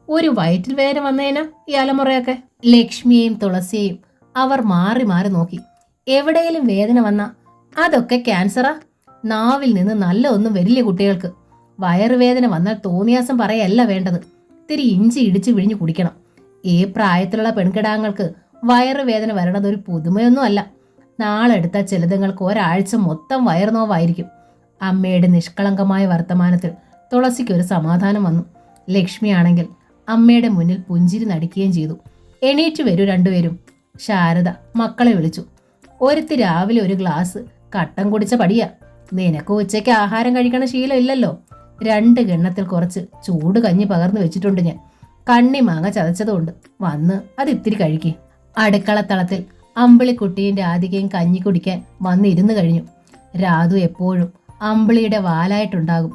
ഒരു വയറ്റിൽ വേദന വന്നേനാ ഈ അലമുറയൊക്കെ? ലക്ഷ്മിയെയും തുളസിയെയും അവർ മാറി മാറി നോക്കി. എവിടെയെങ്കിലും വേദന വന്ന അതൊക്കെ ക്യാൻസറാ? നാവിൽ നിന്ന് നല്ല ഒന്നും വരില്ല കുട്ടികൾക്ക്. വയറുവേദന വന്നാൽ തോന്നിയാസം പറയല്ല വേണ്ടത്. ഇത്തിരി ഇഞ്ചി ഇടിച്ചു വിഴിഞ്ഞു കുടിക്കണം. ഈ പ്രായത്തിലുള്ള പെൺകിടാങ്ങൾക്ക് വയറുവേദന വരണത് ഒരു പുതുമയൊന്നും അല്ല. നാളെടുത്ത ചിലതുങ്ങൾക്ക് ഒരാഴ്ച മൊത്തം വയറുനോവായിരിക്കും. അമ്മയുടെ നിഷ്കളങ്കമായ വർത്തമാനത്തിൽ തുളസിക്കൊരു സമാധാനം വന്നു. ലക്ഷ്മിയാണെങ്കിൽ അമ്മയുടെ മുന്നിൽ പുഞ്ചിരി നടിക്കുകയും ചെയ്തു. എണീറ്റ് വരൂ രണ്ടുപേരും. ശാരദ മക്കളെ വിളിച്ചു. ഒരുത്തി രാവിലെ ഒരു ഗ്ലാസ് കട്ടൻ കുടിച്ച പടിയാ. നിനക്ക് ഉച്ചയ്ക്ക് ആഹാരം കഴിക്കണ ശീലം ഇല്ലല്ലോ. 2 കിണ്ണത്തിൽ കുറച്ച് ചൂട് കഞ്ഞി പകർന്നു വെച്ചിട്ടുണ്ട് ഞാൻ. കണ്ണിമാങ്ങ ചതച്ചതുകൊണ്ട് വന്ന് അത് ഇത്തിരി കഴിക്കേ. അടുക്കളത്തളത്തിൽ അമ്പിളിക്കുട്ടിയും രാധികയും കഞ്ഞി കുടിക്കാൻ വന്നിരുന്നു കഴിഞ്ഞു. രാധു എപ്പോഴും അമ്പിളിയുടെ വാലായിട്ടുണ്ടാകും.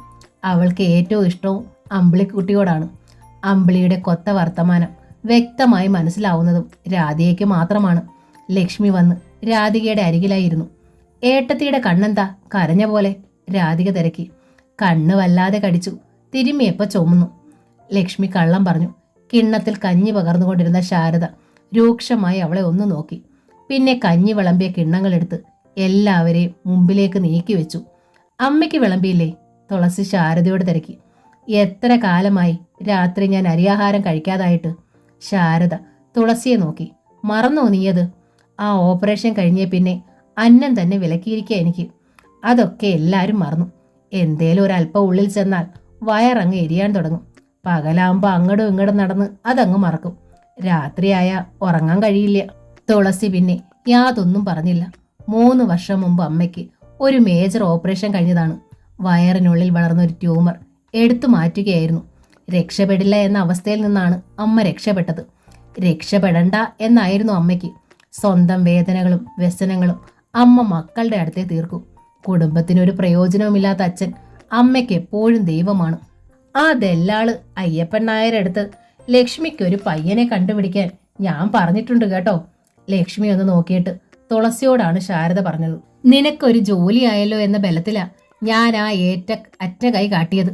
അവൾക്ക് ഏറ്റവും ഇഷ്ടവും അമ്പിളിക്കുട്ടിയോടാണ്. അമ്പിളിയുടെ കൊത്ത വർത്തമാനം വ്യക്തമായി മനസ്സിലാവുന്നതും രാധികയ്ക്ക് മാത്രമാണ്. ലക്ഷ്മി വന്ന് രാധികയുടെ അരികിലായിരുന്നു. ഏട്ടത്തിയുടെ കണ്ണെന്താ കരഞ്ഞ പോലെ? രാധിക തിരക്കി. കണ്ണ് വല്ലാതെ കടിച്ചു. തിരുമ്മിയപ്പോ ചുമന്നു. ലക്ഷ്മി കള്ളം പറഞ്ഞു. കിണ്ണത്തിൽ കഞ്ഞി പകർന്നുകൊണ്ടിരുന്ന ശാരദ രൂക്ഷമായി അവളെ ഒന്ന് നോക്കി. പിന്നെ കഞ്ഞി വിളമ്പിയ കിണ്ണങ്ങളെടുത്ത് എല്ലാവരെയും മുമ്പിലേക്ക് നീക്കി വെച്ചു. അമ്മയ്ക്ക് വിളമ്പിയില്ലേ? തുളസി ശാരദയോട് തിരക്കി. എത്ര കാലമായി രാത്രി ഞാൻ അരിയാഹാരം കഴിക്കാതായിട്ട്? ശാരദ തുളസിയെ നോക്കി. മറന്നോ നീയത്? ആ ഓപ്പറേഷൻ കഴിഞ്ഞേ പിന്നെ അന്നം തന്നെ വിലക്കിയിരിക്കുക എനിക്ക്. അതൊക്കെ എല്ലാവരും മറന്നു. എന്തേലും ഒരല്പം ഉള്ളിൽ ചെന്നാൽ വയറങ്ങ് എരിയാൻ തുടങ്ങും. പകലാകുമ്പോൾ അങ്ങടും ഇങ്ങടും നടന്ന് അതങ്ങ് മറക്കും. രാത്രിയായ ഉറങ്ങാൻ കഴിയില്ല. തുളസി പിന്നെ യാതൊന്നും പറഞ്ഞില്ല. 3 വർഷം മുമ്പ് അമ്മയ്ക്ക് ഒരു മേജർ ഓപ്പറേഷൻ കഴിഞ്ഞതാണ്. വയറിനുള്ളിൽ വളർന്ന ഒരു ട്യൂമർ എടുത്തു മാറ്റുകയായിരുന്നു. രക്ഷപ്പെടില്ല എന്ന അവസ്ഥയിൽ നിന്നാണ് അമ്മ രക്ഷപ്പെട്ടത്. രക്ഷപ്പെടണ്ട എന്നായിരുന്നു അമ്മയ്ക്ക്. സ്വന്തം വേദനകളും വ്യസനങ്ങളും അമ്മ മക്കളുടെ അടുത്തേ തീർക്കും. കുടുംബത്തിനൊരു പ്രയോജനവുമില്ലാത്ത അച്ഛൻ അമ്മയ്ക്ക് എപ്പോഴും ദൈവമാണ്. ആ ദല്ലാള് അയ്യപ്പൻ നായരെടുത്ത് ലക്ഷ്മിക്കൊരു പയ്യനെ കണ്ടുപിടിക്കാൻ ഞാൻ പറഞ്ഞിട്ടുണ്ട് കേട്ടോ. ലക്ഷ്മി ഒന്ന് നോക്കിയിട്ട് തുളസിയോടാണ് ശാരദ പറഞ്ഞത്. നിനക്കൊരു ജോലിയായല്ലോ എന്ന ബലത്തിലാ ഞാൻ ആ അറ്റ കൈ കാട്ടിയത്.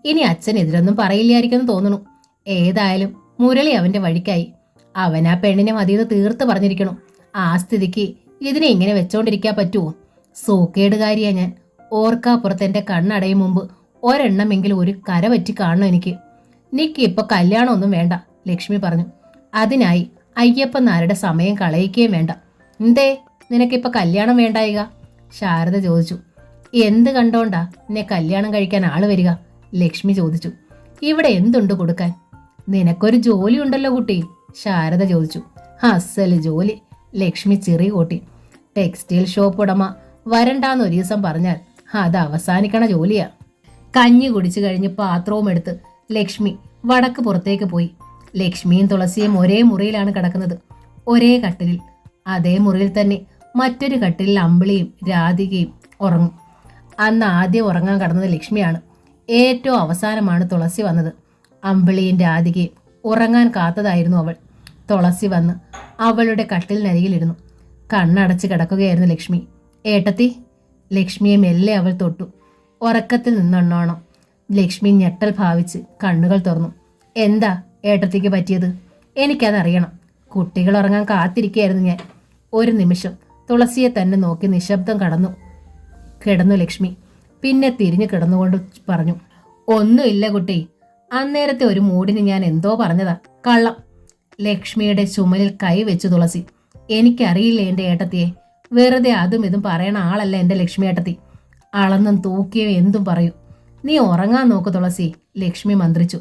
ഇനി അച്ഛൻ എതിരൊന്നും പറയില്ലായിരിക്കുമെന്ന് തോന്നുന്നു. ഏതായാലും മുരളി അവന്റെ വഴിക്കായി. അവൻ ആ പെണ്ണിനെ മതിയെന്ന് തീർത്ത് പറഞ്ഞിരിക്കണം. ആ സ്ഥിതിക്ക് ഇതിനെ ഇങ്ങനെ വെച്ചോണ്ടിരിക്കാൻ പറ്റുമോ? സൂക്കേടുകാരിയാ ഞാൻ. ഓർക്കാപ്പുറത്ത് എന്റെ കണ്ണടയും മുമ്പ് ഒരെണ്ണമെങ്കിലും ഒരു കര പറ്റി കാണണം എനിക്ക്. നിക്ക് ഇപ്പൊ കല്യാണമൊന്നും വേണ്ട. ലക്ഷ്മി പറഞ്ഞു. അതിനായി അയ്യപ്പൻ നായരുടെ സമയം കളയിക്കുകയും വേണ്ട. എന്തേ നിനക്കിപ്പോൾ കല്യാണം വേണ്ടായിക? ശാരദ ചോദിച്ചു. എന്ത് കണ്ടോണ്ടാ നിന്നെ കല്യാണം കഴിക്കാൻ ആള് വരിക? ലക്ഷ്മി ചോദിച്ചു. ഇവിടെ എന്തുണ്ട് കൊടുക്കാൻ? നിനക്കൊരു ജോലി ഉണ്ടല്ലോ കുട്ടി, ശാരദ ചോദിച്ചു. അസല് ജോലി, ലക്ഷ്മി ചിറി കൂട്ടി. ടെക്സ്റ്റൈൽ ഷോപ്പ് ഉടമ വരണ്ടാന്ന് ഒരു ദിവസം പറഞ്ഞാൽ അത് അവസാനിക്കണ ജോലിയാ. കഞ്ഞി കുടിച്ചു കഴിഞ്ഞ് പാത്രവും എടുത്ത് ലക്ഷ്മി വടക്ക് പുറത്തേക്ക് പോയി. ലക്ഷ്മിയും തുളസിയും ഒരേ മുറിയിലാണ് കിടക്കുന്നത്, ഒരേ കട്ടിലിൽ. അതേ മുറിയിൽ തന്നെ മറ്റൊരു കട്ടിലിൽ അമ്പിളിയും രാധികയും ഉറങ്ങും. അന്ന് ആദ്യം ഉറങ്ങാൻ കടന്നത് ലക്ഷ്മിയാണ്. ഏറ്റവും അവസാനമാണ് തുളസി വന്നത്. അമ്പിളിയും രാധികയും ഉറങ്ങാൻ കാത്തതായിരുന്നു അവൾ. തുളസി വന്ന് അവളുടെ കട്ടിലിനരികിലിരുന്നു. കണ്ണടച്ച് കിടക്കുകയായിരുന്നു ലക്ഷ്മി. ഏട്ടത്തി, ലക്ഷ്മിയെ മെല്ലെ അവൾ തൊട്ടു. ഉറക്കത്തിൽ നിന്നൊന്നോണം ലക്ഷ്മി ഞെട്ടൽ ഭാവിച്ച് കണ്ണുകൾ തുറന്നു. എന്താ ഏട്ടത്തിക്ക് പറ്റിയത്? എനിക്കതറിയണം. കുട്ടികൾ ഉറങ്ങാൻ കാത്തിരിക്കുകയായിരുന്നു ഞാൻ. ഒരു നിമിഷം തുളസിയെ തന്നെ നോക്കി നിശബ്ദം കിടന്നു ലക്ഷ്മി. പിന്നെ തിരിഞ്ഞു കിടന്നുകൊണ്ട് പറഞ്ഞു, ഒന്നുമില്ല കുട്ടി, അന്നേരത്തെ ഒരു മൂടിന് ഞാൻ എന്തോ പറഞ്ഞതാ. കള്ളം. ലക്ഷ്മിയുടെ ചുമലിൽ കൈ വെച്ചു തുളസി. എനിക്കറിയില്ല എൻ്റെ ഏട്ടത്തിയെ. വെറുതെ അതും ഇതും പറയണ ആളല്ല എൻ്റെ ലക്ഷ്മി ഏട്ടത്തി. അളന്നും തൂക്കിയോ എന്തും പറയൂ. നീ ഉറങ്ങാൻ നോക്ക് തുളസി, ലക്ഷ്മി മന്ത്രിച്ചു.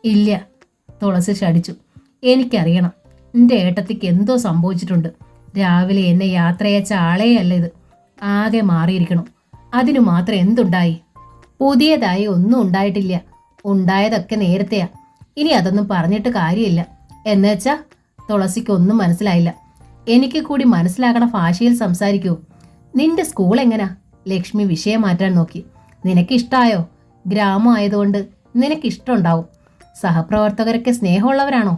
ഇല്ല, തുളസി ശടിച്ചു. എനിക്കറിയണം, എൻ്റെ ഏട്ടത്തിക്ക് എന്തോ സംഭവിച്ചിട്ടുണ്ട്. രാവിലെ എന്നെ യാത്രയച്ച ആളേ അല്ല ഇത്. ആകെ മാറിയിരിക്കണം. അതിനു മാത്രം എന്തുണ്ടായി? പുതിയതായി ഒന്നും ഉണ്ടായിട്ടില്ല. ഉണ്ടായതൊക്കെ നേരത്തെയാ. ഇനി അതൊന്നും പറഞ്ഞിട്ട് കാര്യമില്ല. എന്നുവെച്ചാ തുളസിക്കൊന്നും മനസ്സിലായില്ല. എനിക്ക് കൂടി മനസ്സിലാക്കണ ഭാഷയിൽ സംസാരിക്കൂ. നിന്റെ സ്കൂൾ എങ്ങനാ? ലക്ഷ്മി വിഷയം മാറ്റാൻ നോക്കി. നിനക്കിഷ്ടായോ? ഗ്രാമം ആയതുകൊണ്ട് നിനക്കിഷ്ടമുണ്ടാവും. സഹപ്രവർത്തകരൊക്കെ സ്നേഹമുള്ളവരാണോ?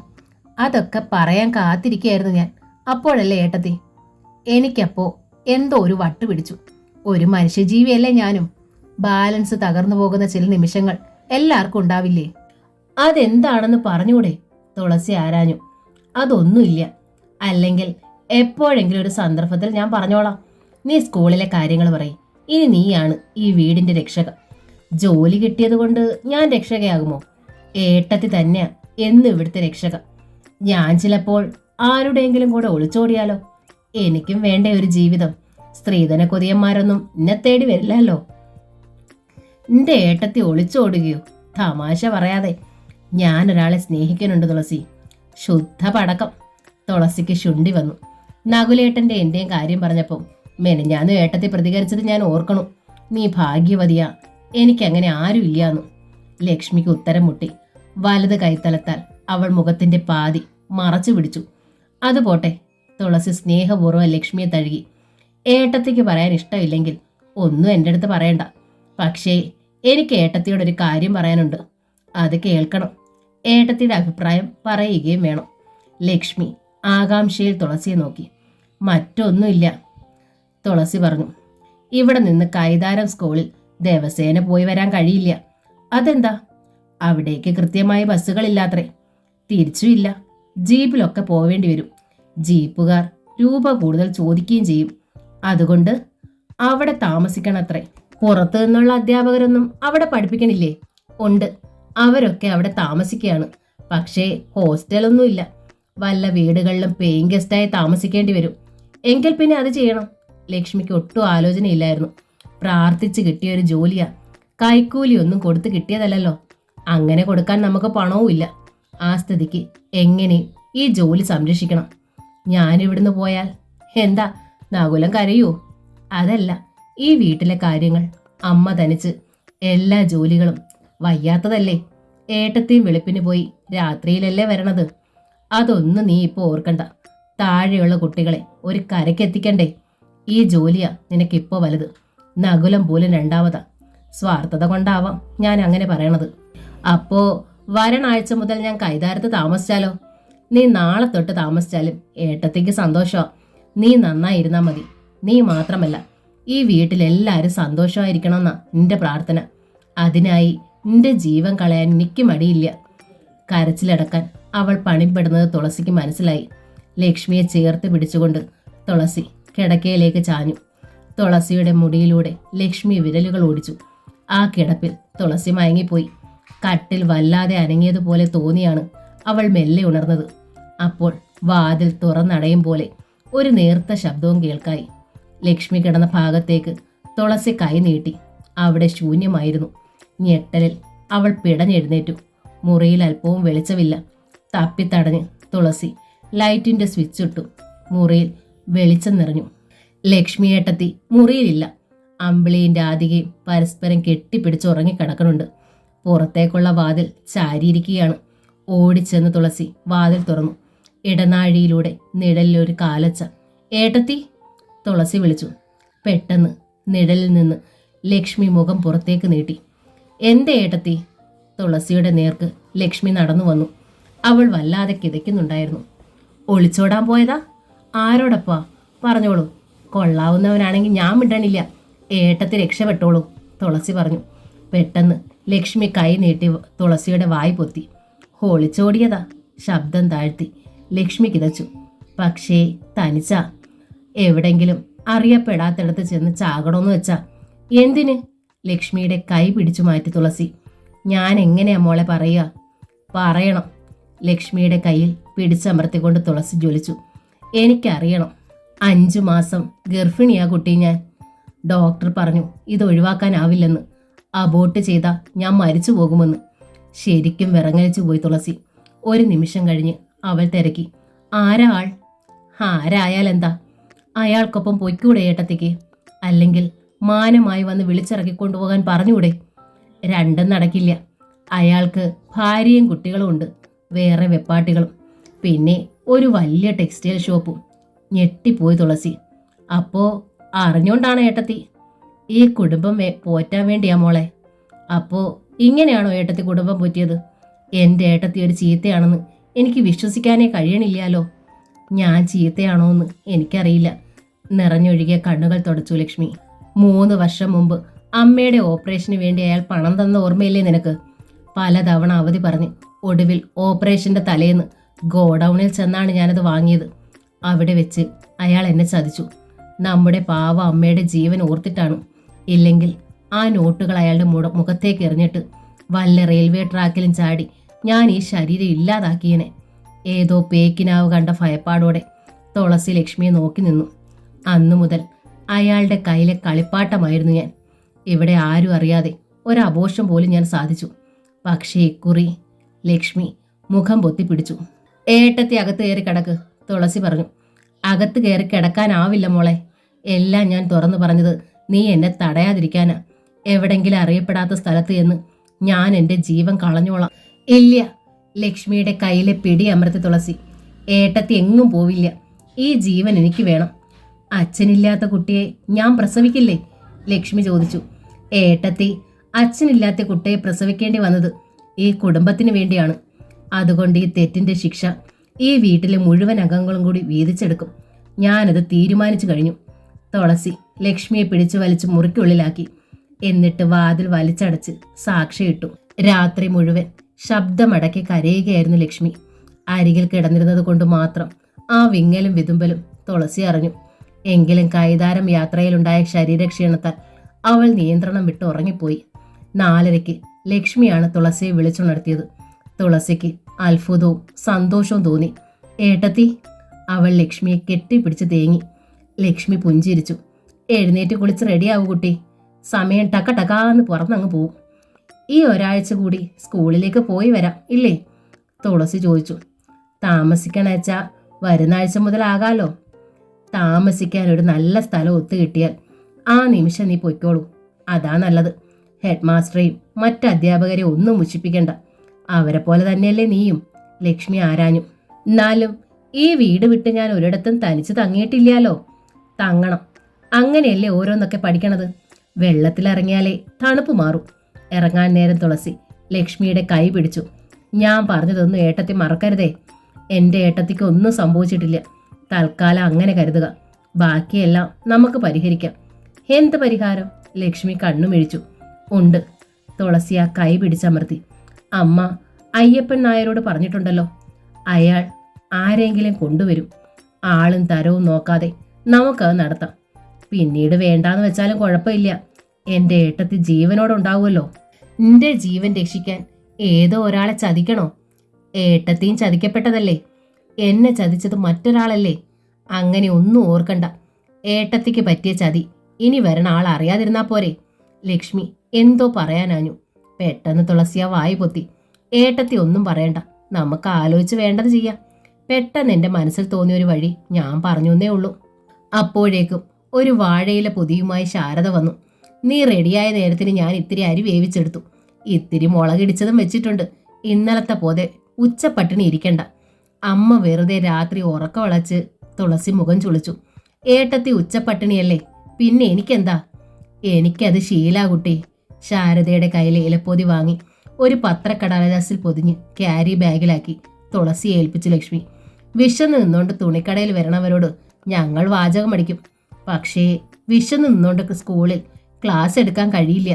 അതൊക്കെ പറയാൻ കാത്തിരിക്കുകയായിരുന്നു ഞാൻ. അപ്പോഴല്ലേ ഏട്ടത്തി. എനിക്കപ്പോ എന്തോ ഒരു വട്ട് പിടിച്ചു. ഒരു മനുഷ്യജീവിയല്ലേ ഞാനും. ബാലൻസ് തകർന്നു പോകുന്ന ചില നിമിഷങ്ങൾ എല്ലാവർക്കും ഉണ്ടാവില്ലേ? അതെന്താണെന്ന് പറഞ്ഞൂടെ? തുളസി ആരാഞ്ഞു. അതൊന്നുമില്ല. അല്ലെങ്കിൽ എപ്പോഴെങ്കിലും ഒരു സന്ദർഭത്തിൽ ഞാൻ പറഞ്ഞോളാം. നീ സ്കൂളിലെ കാര്യങ്ങൾ പറയും. ഇനി നീയാണ് ഈ വീടിന്റെ രക്ഷക. ജോലി കിട്ടിയത് കൊണ്ട് ഞാൻ രക്ഷകയാകുമോ? ഏട്ടത്തി തന്നെയാ എന്നും ഇവിടുത്തെ രക്ഷക. ഞാൻ ചിലപ്പോൾ ആരുടെയെങ്കിലും കൂടെ ഒളിച്ചോടിയാലോ? എനിക്കും വേണ്ടേ ഒരു ജീവിതം. സ്ത്രീധന കൊതിയന്മാരൊന്നും എന്നെ തേടി വരില്ലല്ലോ. എന്റെ ഏട്ടത്തി ഒളിച്ചോടുകയോ? തമാശ പറയാതെ. ഞാൻ ഒരാളെ സ്നേഹിക്കുന്നുണ്ട് തുളസി. ശുദ്ധ പടക്കം. തുളസിക്ക് ശുണ്ടി വന്നു. നകുലേട്ടന്റെ എന്റെയും കാര്യം പറഞ്ഞപ്പോൾ മെനഞ്ഞാന്ന് ഏട്ടത്തി പ്രതികരിച്ചത് ഞാൻ ഓർക്കണു. നീ ഭാഗ്യവതിയാ, എനിക്കങ്ങനെ ആരും ഇല്ലാന്നു. ലക്ഷ്മിക്ക് ഉത്തരം മുട്ടി. വലത് കൈത്തലത്താൽ അവൾ മുഖത്തിന്റെ പാതി മറച്ചു പിടിച്ചു. അതുപോട്ടെ, തുളസി സ്നേഹപൂർവ്വം ലക്ഷ്മിയെ തഴുകി. ഏട്ടത്തിക്ക് പറയാൻ ഇഷ്ടമില്ലെങ്കിൽ ഒന്നും എൻ്റെ അടുത്ത് പറയണ്ട. പക്ഷേ എനിക്ക് ഏട്ടത്തിയോടൊരു കാര്യം പറയാനുണ്ട്. അത് കേൾക്കണം. ഏട്ടത്തിയുടെ അഭിപ്രായം പറയുകയും വേണം. ലക്ഷ്മി ആകാംക്ഷയിൽ തുളസിയെ നോക്കി. മറ്റൊന്നുമില്ല, തുളസി പറഞ്ഞു. ഇവിടെ നിന്ന് കൈതാരം സ്കൂളിൽ ദിവസേന പോയി വരാൻ കഴിയില്ല. അതെന്താ? അവിടേക്ക് കൃത്യമായ ബസ്സുകളില്ലാത്രേ. തിരിച്ചുമില്ല. ജീപ്പിലൊക്കെ പോവേണ്ടി വരും. ജീപ്പുകാർ രൂപ കൂടുതൽ ചോദിക്കുകയും ചെയ്യും. അതുകൊണ്ട് അവിടെ താമസിക്കണത്രേ. പുറത്തു നിന്നുള്ള അധ്യാപകരൊന്നും അവിടെ പഠിപ്പിക്കണില്ലേ? ഉണ്ട്, അവരൊക്കെ അവിടെ താമസിക്കുകയാണ്. പക്ഷേ ഹോസ്റ്റലൊന്നുമില്ല. വല്ല വീടുകളിലും പേയിങ് ഗസ്റ്റായി താമസിക്കേണ്ടി വരും. എങ്കിൽ പിന്നെ അത് ചെയ്യണം. ലക്ഷ്മിക്ക് ഒട്ടും ആലോചനയില്ലായിരുന്നു. പ്രാർത്ഥിച്ച് കിട്ടിയൊരു ജോലിയാ. കൈക്കൂലിയൊന്നും കൊടുത്ത് കിട്ടിയതല്ലല്ലോ. അങ്ങനെ കൊടുക്കാൻ നമുക്ക് പണവുമില്ല. ആ സ്ഥിതിക്ക് എങ്ങനെ ഈ ജോലി സംരക്ഷിക്കണം? ഞാനിവിടുന്ന് പോയാൽ എന്താ നകുലം കരയോ? അതല്ല, ഈ വീട്ടിലെ കാര്യങ്ങൾ അമ്മ തനിച്ച് എല്ലാ ജോലികളും. വയ്യാത്തതല്ലേ? ഏട്ടത്തെയും വെളുപ്പിന് പോയി രാത്രിയിലല്ലേ വരണത്. അതൊന്നും നീ ഇപ്പോൾ ഓർക്കണ്ട. താഴെയുള്ള കുട്ടികളെ ഒരു കരയ്ക്കെത്തിക്കണ്ടേ? ഈ ജോലിയാ നിനക്കിപ്പോ വലുത്. നകുലം പോലും രണ്ടാമതാ. സ്വാർത്ഥത കൊണ്ടാവാം ഞാൻ അങ്ങനെ പറയണത്. അപ്പോ വരണാഴ്ച മുതൽ ഞാൻ കൈതാരത്ത് താമസിച്ചാലോ? നീ നാളെ തൊട്ട് താമസിച്ചാലും ഏട്ടത്തേക്ക് സന്തോഷമാ. നീ നന്നായിരുന്നാ മതി. നീ മാത്രമല്ല, ഈ വീട്ടിലെല്ലാവരും സന്തോഷമായിരിക്കണമെന്നാ നിന്റെ പ്രാർത്ഥന. അതിനായി നിന്റെ ജീവൻ കളയാൻ എനിക്ക് മടിയില്ല. കരച്ചിലടക്കാൻ അവൾ പണിപ്പെടുന്നത് തുളസിക്ക് മനസ്സിലായി. ലക്ഷ്മിയെ ചേർത്ത് പിടിച്ചുകൊണ്ട് തുളസി കിടക്കയിലേക്ക് ചാഞ്ഞു. തുളസിയുടെ മുടിയിലൂടെ ലക്ഷ്മി വിരലുകൾ ഓടിച്ചു. ആ കിടപ്പിൽ തുളസി മയങ്ങിപ്പോയി. കട്ടിൽ വല്ലാതെ അനങ്ങിയതുപോലെ തോന്നിയാണ് അവൾ മെല്ലെ ഉണർന്നത്. അപ്പോൾ വാതിൽ തുറന്നടയും പോലെ ഒരു നേർത്ത ശബ്ദവും കേൾക്കായി. ലക്ഷ്മി കിടന്ന ഭാഗത്തേക്ക് തുളസി കൈ നീട്ടി. അവിടെ ശൂന്യമായിരുന്നു. ഞെട്ടലിൽ അവൾ പിടഞ്ഞെഴുന്നേറ്റു. മുറിയിൽ അല്പവും വെളിച്ചമില്ല. തപ്പിത്തടഞ്ഞ് തുളസി ലൈറ്റിന്റെ സ്വിച്ച് ഇട്ടു. മുറിയിൽ വെളിച്ചം നിറഞ്ഞു. ലക്ഷ്മിയേട്ടത്തി മുറിയിലില്ല. അമ്പിളിയും രാധികയും പരസ്പരം കെട്ടിപ്പിടിച്ച് ഉറങ്ങിക്കിടക്കണുണ്ട്. പുറത്തേക്കുള്ള വാതിൽ ചാരിയിരിക്കുകയാണ്. ഓടിച്ചെന്ന് തുളസി വാതിൽ തുറന്നു. ഇടനാഴിയിലൂടെ നിഴലിലൊരു കാലച്ച. ഏട്ടത്തി, തുളസി വിളിച്ചു. പെട്ടെന്ന് നിഴലിൽ നിന്ന് ലക്ഷ്മി മുഖം പുറത്തേക്ക് നീട്ടി. എന്തേ ഏട്ടത്തി? തുളസിയുടെ നേർക്ക് ലക്ഷ്മി നടന്നു വന്നു. അവൾ വല്ലാതെ കിതയ്ക്കുന്നുണ്ടായിരുന്നു. ഒളിച്ചോടാൻ പോയതാ? ആരോടപ്പാ? പറഞ്ഞോളൂ. കൊള്ളാവുന്നവനാണെങ്കിൽ ഞാൻ മിണ്ടണില്ല. ഏട്ടത്തി രക്ഷപ്പെട്ടോളൂ, തുളസി പറഞ്ഞു. പെട്ടെന്ന് ലക്ഷ്മി കൈ നീട്ടി തുളസിയുടെ വായി പൊത്തി. ഒളിച്ചോടിയതാ. ശബ്ദം താഴ്ത്തി ലക്ഷ്മി കിതച്ചു. പക്ഷേ തനിച്ചാ? എവിടെങ്കിലും അറിയപ്പെടാത്തിടത്ത് ചെന്ന് ചാകണമെന്ന് വെച്ചാ? എന്തിന്? ലക്ഷ്മിയുടെ കൈ പിടിച്ചു മാറ്റി തുളസി. ഞാൻ എങ്ങനെയാ മോളെ പറയുക? പറയണം. ലക്ഷ്മിയുടെ കയ്യിൽ പിടിച്ചമർത്തിക്കൊണ്ട് തുളസി ജ്വലിച്ചു. എനിക്കറിയണം. 5 മാസം ഗർഭിണിയാ കുട്ടി ഞാൻ. ഡോക്ടർ പറഞ്ഞു ഇത് ഒഴിവാക്കാനാവില്ലെന്ന്. അബോർട്ട് ചെയ്താൽ ഞാൻ മരിച്ചു പോകുമെന്ന്. ശരിക്കും വിറങ്ങലിച്ചു പോയി തുളസി. ഒരു നിമിഷം കഴിഞ്ഞ് അവൾ തിരക്കി. ആരാ ആൾ? ആരായാലെന്താ? അയാൾക്കൊപ്പം പൊയ്ക്കൂടെ ഏട്ടത്തിക്ക്? അല്ലെങ്കിൽ മാനമായി വന്ന് വിളിച്ചിറക്കിക്കൊണ്ടുപോകാൻ പറഞ്ഞുകൂടെ? രണ്ടും നടക്കില്ല. അയാൾക്ക് ഭാര്യയും കുട്ടികളും ഉണ്ട്, വേറെ വെപ്പാട്ടികളും, പിന്നെ ഒരു വലിയ ടെക്സ്റ്റൈൽ ഷോപ്പും. ഞെട്ടിപ്പോയി തുളസി. അപ്പോ അറിഞ്ഞോണ്ടാണ് ഏട്ടത്തി ഈ കുടുംബം പോറ്റാൻ വേണ്ടിയാ മോളെ? അപ്പോ ഇങ്ങനെയാണോ ഏട്ടത്തി കുടുംബം പോറ്റിയത്? എൻ്റെ ഏട്ടത്തി ഒരു ചീത്തയാണെന്ന് എനിക്ക് വിശ്വസിക്കാനേ കഴിയണില്ലാലോ. ഞാൻ ചീത്തയാണോ എന്ന് എനിക്കറിയില്ല. നിറഞ്ഞൊഴുകിയ കണ്ണുകൾ തുടച്ചു ലക്ഷ്മി. 3 വർഷം മുമ്പ് അമ്മയുടെ ഓപ്പറേഷന് വേണ്ടി അയാൾ പണം തന്ന ഓർമ്മയില്ലേ നിനക്ക്? പലതവണ അവധി പറഞ്ഞ് ഒടുവിൽ ഓപ്പറേഷന്റെ തലേന്ന് ഗോഡൌണിൽ ചെന്നാണ് ഞാനത് വാങ്ങിയത്. അവിടെ വെച്ച് അയാൾ എന്നെ ചതിച്ചു. നമ്മുടെ പാവ അമ്മയുടെ ജീവൻ ഓർത്തിട്ടാണ്. ഇല്ലെങ്കിൽ ആ നോട്ടുകൾ അയാളുടെ മുഖത്തേക്ക് എറിഞ്ഞിട്ട് വല്ല റെയിൽവേ ട്രാക്കിലും ചാടി ഞാൻ ഈ ശരീരം ഇല്ലാതാക്കിയനെ. ഏതോ പേക്കിനാവ് കണ്ട ഭയപ്പാടോടെ തുളസി ലക്ഷ്മിയെ നോക്കി നിന്നു. അന്നു മുതൽ അയാളുടെ കയ്യിലെ കളിപ്പാട്ടമായിരുന്നു ഞാൻ. ഇവിടെ ആരും അറിയാതെ ഒരബോഷം പോലും ഞാൻ സാധിച്ചു. പക്ഷേ ഇക്കുറി ലക്ഷ്മി മുഖം പൊത്തിപ്പിടിച്ചു. ഏട്ടത്തി അകത്ത് കയറി കിടക്ക്, തുളസി പറഞ്ഞു. അകത്ത് കയറി കിടക്കാനാവില്ല മോളെ. എല്ലാം ഞാൻ തുറന്നു പറഞ്ഞത് നീ എന്നെ തടയാതിരിക്കാനാ. എവിടെങ്കിലും അറിയപ്പെടാത്ത സ്ഥലത്ത് എന്ന് ഞാൻ എൻ്റെ ജീവൻ കളഞ്ഞോളാം. ഇല്ല. ലക്ഷ്മിയുടെ കയ്യിലെ പിടി അമർത്തി തുളസി. ഏട്ടത്തി എങ്ങും പോവില്ല. ഈ ജീവൻ എനിക്ക് വേണം. അച്ഛനില്ലാത്ത കുട്ടിയെ ഞാൻ പ്രസവിക്കില്ലേ? ലക്ഷ്മി ചോദിച്ചു. ഏട്ടത്തി അച്ഛനില്ലാത്ത കുട്ടിയെ പ്രസവിക്കേണ്ടി വന്നത് ഈ കുടുംബത്തിന് വേണ്ടിയാണ്. അതുകൊണ്ട് ഈ തെറ്റിന്റെ ശിക്ഷ ഈ വീട്ടിലെ മുഴുവൻ അംഗങ്ങളും കൂടി വീതിച്ചെടുക്കും. ഞാനത് തീരുമാനിച്ചു കഴിഞ്ഞു. തുളസി ലക്ഷ്മിയെ പിടിച്ചു വലിച്ച് മുറിക്കുള്ളിലാക്കി. എന്നിട്ട് വാതിൽ വലിച്ചടച്ച് സാക്ഷിയിട്ടു. രാത്രി മുഴുവൻ ശബ്ദമടക്കി കരയുകയായിരുന്നു ലക്ഷ്മി. അരികിൽ കിടന്നിരുന്നത് കൊണ്ട് മാത്രം ആ വിങ്ങലും വിതുമ്പലും തുളസി അറിഞ്ഞു. എങ്കിലും കൈതാരം യാത്രയിലുണ്ടായ ശരീരക്ഷീണത്താൽ അവൾ നിയന്ത്രണം വിട്ട് ഉറങ്ങിപ്പോയി. 4:30 ലക്ഷ്മിയാണ് തുളസിയെ വിളിച്ചുണർത്തിയത്. തുളസിക്ക് അത്ഭുതവും സന്തോഷവും തോന്നി. ഏട്ടത്തി, അവൾ ലക്ഷ്മിയെ കെട്ടിപ്പിടിച്ച് തേങ്ങി. ലക്ഷ്മി പുഞ്ചിരിച്ചു. എഴുന്നേറ്റ് കുളിച്ച് റെഡിയാവൂ കുട്ടി. സമയം ടക്കാന്ന് പുറന്നങ്ങ് പോവും. ഈ ഒരാഴ്ച കൂടി സ്കൂളിലേക്ക് പോയി വരാം ഇല്ലേ? തുളസി ചോദിച്ചു. താമസിക്കണേച്ചാ വരുന്ന ആഴ്ച മുതലാകാലോ. താമസിക്കാൻ ഒരു നല്ല സ്ഥലം ഒത്തു കിട്ടിയാൽ ആ നിമിഷം നീ പൊയ്ക്കോളൂ. അതാ നല്ലത്. ഹെഡ് മാസ്റ്ററെയും മറ്റ് അധ്യാപകരെ ഒന്നും മുഷിപ്പിക്കണ്ട. അവരെ പോലെ തന്നെയല്ലേ നീയും? ലക്ഷ്മി ആരാഞ്ഞു. എന്നാലും ഈ വീട് വിട്ട് ഞാൻ ഒരിടത്തും തനിച്ച് തങ്ങിയിട്ടില്ലാലോ. തങ്ങണം. അങ്ങനെയല്ലേ ഓരോന്നൊക്കെ പഠിക്കണത്. വെള്ളത്തിലിറങ്ങിയാലേ തണുപ്പ് മാറും. ഇറങ്ങാൻ നേരം തുളസി ലക്ഷ്മിയുടെ കൈ പിടിച്ചു. ഞാൻ പറഞ്ഞതൊന്നും ഏട്ടത്തി മറക്കരുതേ. എൻ്റെ ഏട്ടത്തിക്ക് ഒന്നും സംഭവിച്ചിട്ടില്ല. തൽക്കാലം അങ്ങനെ കരുതുക. ബാക്കിയെല്ലാം നമുക്ക് പരിഹരിക്കാം. എന്ത് പരിഹാരം? ലക്ഷ്മി കണ്ണുമിഴിച്ചു. ഉണ്ട്. തുളസി ആ കൈ പിടിച്ചമർത്തി. അമ്മ അയ്യപ്പൻ നായരോട് പറഞ്ഞിട്ടുണ്ടല്ലോ. അയാൾ ആരെങ്കിലും കൊണ്ടുവരും. ആളും തരവും നോക്കാതെ നമുക്കത് നടത്താം. പിന്നീട് വേണ്ടാന്ന് വെച്ചാലും കുഴപ്പമില്ല. എൻ്റെ ഏട്ടത്തി ജീവനോടുണ്ടാവുമല്ലോ. നിന്റെ ജീവൻ രക്ഷിക്കാൻ ഏതോ ഒരാളെ ചതിക്കണോ? ഏട്ടത്തെയും ചതിക്കപ്പെട്ടതല്ലേ? എന്നെ ചതിച്ചത് മറ്റൊരാളല്ലേ? അങ്ങനെ ഒന്നും ഓർക്കണ്ട. ഏട്ടത്തിക്ക് പറ്റിയ ചതി ഇനി വരണ ആൾ അറിയാതിരുന്നാ പോരെ? ലക്ഷ്മി എന്തോ പറയാനാഞ്ഞു. പെട്ടെന്ന് തുളസിയ വായി പൊത്തി. ഏട്ടത്തി ഒന്നും പറയണ്ട, നമുക്ക് ആലോചിച്ച് വേണ്ടത് ചെയ്യാം. പെട്ടെന്ന് എൻ്റെ മനസ്സിൽ തോന്നിയൊരു വഴി ഞാൻ പറഞ്ഞു എന്നേ ഉള്ളൂ. അപ്പോഴേക്കും ഒരു വാഴയില പൊതിയുമായി ശാരദ വന്നു. നീ റെഡിയായ നേരത്തിന് ഞാൻ ഇത്തിരി അരി വേവിച്ചെടുത്തു. ഇത്തിരി മുളകിടിച്ചതും വെച്ചിട്ടുണ്ട്. ഇന്നലത്തെ പോലെ ഉച്ചപ്പട്ടിണി ഇരിക്കണ്ട. അമ്മ വെറുതെ രാത്രി ഉറക്കവളച്ച് തുളസി മുഖം ചുളിച്ചു. ഏട്ടത്തി ഉച്ചപ്പട്ടിണിയല്ലേ, പിന്നെ എനിക്കെന്താ? എനിക്കത് ശീലാ കുട്ടി. ശാരദയുടെ കയ്യിൽ ഇലപ്പൊതി വാങ്ങി ഒരു പത്രക്കടലാസിൽ പൊതിഞ്ഞ് ക്യാരി ബാഗിലാക്കി തുളസി ഏൽപ്പിച്ചു ലക്ഷ്മി. വിശന്ന് നിന്നോണ്ട് തുണിക്കടയിൽ വരണവരോട് ഞങ്ങൾ വാചകമടിക്കും. പക്ഷേ വിശന്ന് നിന്നോണ്ട് സ്കൂളിൽ ക്ലാസ് എടുക്കാൻ കഴിയില്ല.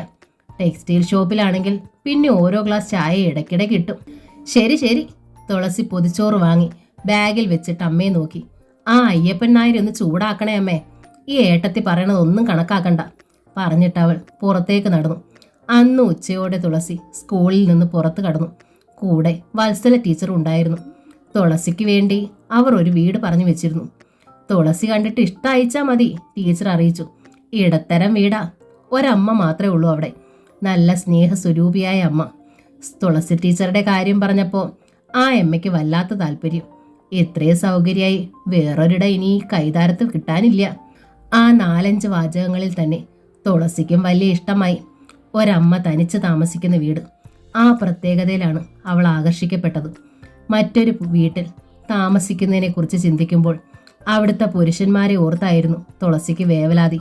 ടെക്സ്റ്റൈൽ ഷോപ്പിലാണെങ്കിൽ പിന്നെ ഓരോ ഗ്ലാസ് ചായ ഇടയ്ക്കിടെ കിട്ടും. ശരി ശരി. തുളസി പൊതിച്ചോറ് വാങ്ങി ബാഗിൽ വെച്ചിട്ട് അമ്മയെ നോക്കി. ആ അയ്യപ്പൻ നായർ ഒന്ന് ചൂടാക്കണേ അമ്മേ. ഈ ഏട്ടത്തി പറയണതൊന്നും കണക്കാക്കണ്ട, പറഞ്ഞിട്ട് അവൾ പുറത്തേക്ക് നടന്നു. അന്ന് ഉച്ചയോടെ തുളസി സ്കൂളിൽ നിന്ന് പുറത്തു കടന്നു. കൂടെ വത്സല ടീച്ചറും ഉണ്ടായിരുന്നു. തുളസിക്ക് വേണ്ടി അവർ ഒരു വീട് പറഞ്ഞു വെച്ചിരുന്നു. തുളസി കണ്ടിട്ട് ഇഷ്ടയച്ചാൽ മതി, ടീച്ചർ അറിയിച്ചു. ഇടത്തരം വീടാ. ഒരമ്മ മാത്രമേ ഉള്ളൂ അവിടെ. നല്ല സ്നേഹസ്വരൂപിയായ അമ്മ. തുളസി ടീച്ചറുടെ കാര്യം പറഞ്ഞപ്പോൾ ആ അമ്മയ്ക്ക് വല്ലാത്ത താല്പര്യം. ഇത്രയും സൗകര്യമായി വേറൊരിട ഇനി കൈതാരത്ത് കിട്ടാനില്ല. ആ 4-5 വാചകങ്ങളിൽ തന്നെ തുളസിക്കും വലിയ ഇഷ്ടമായി. ഒരമ്മ തനിച്ച് താമസിക്കുന്ന വീട്. ആ പ്രത്യേകതയിലാണ് അവൾ ആകർഷിക്കപ്പെട്ടത്. മറ്റൊരു വീട്ടിൽ താമസിക്കുന്നതിനെക്കുറിച്ച് ചിന്തിക്കുമ്പോൾ അവിടുത്തെ പുരുഷന്മാരെ ഓർത്തായിരുന്നു തുളസിക്ക് വേവലാതി.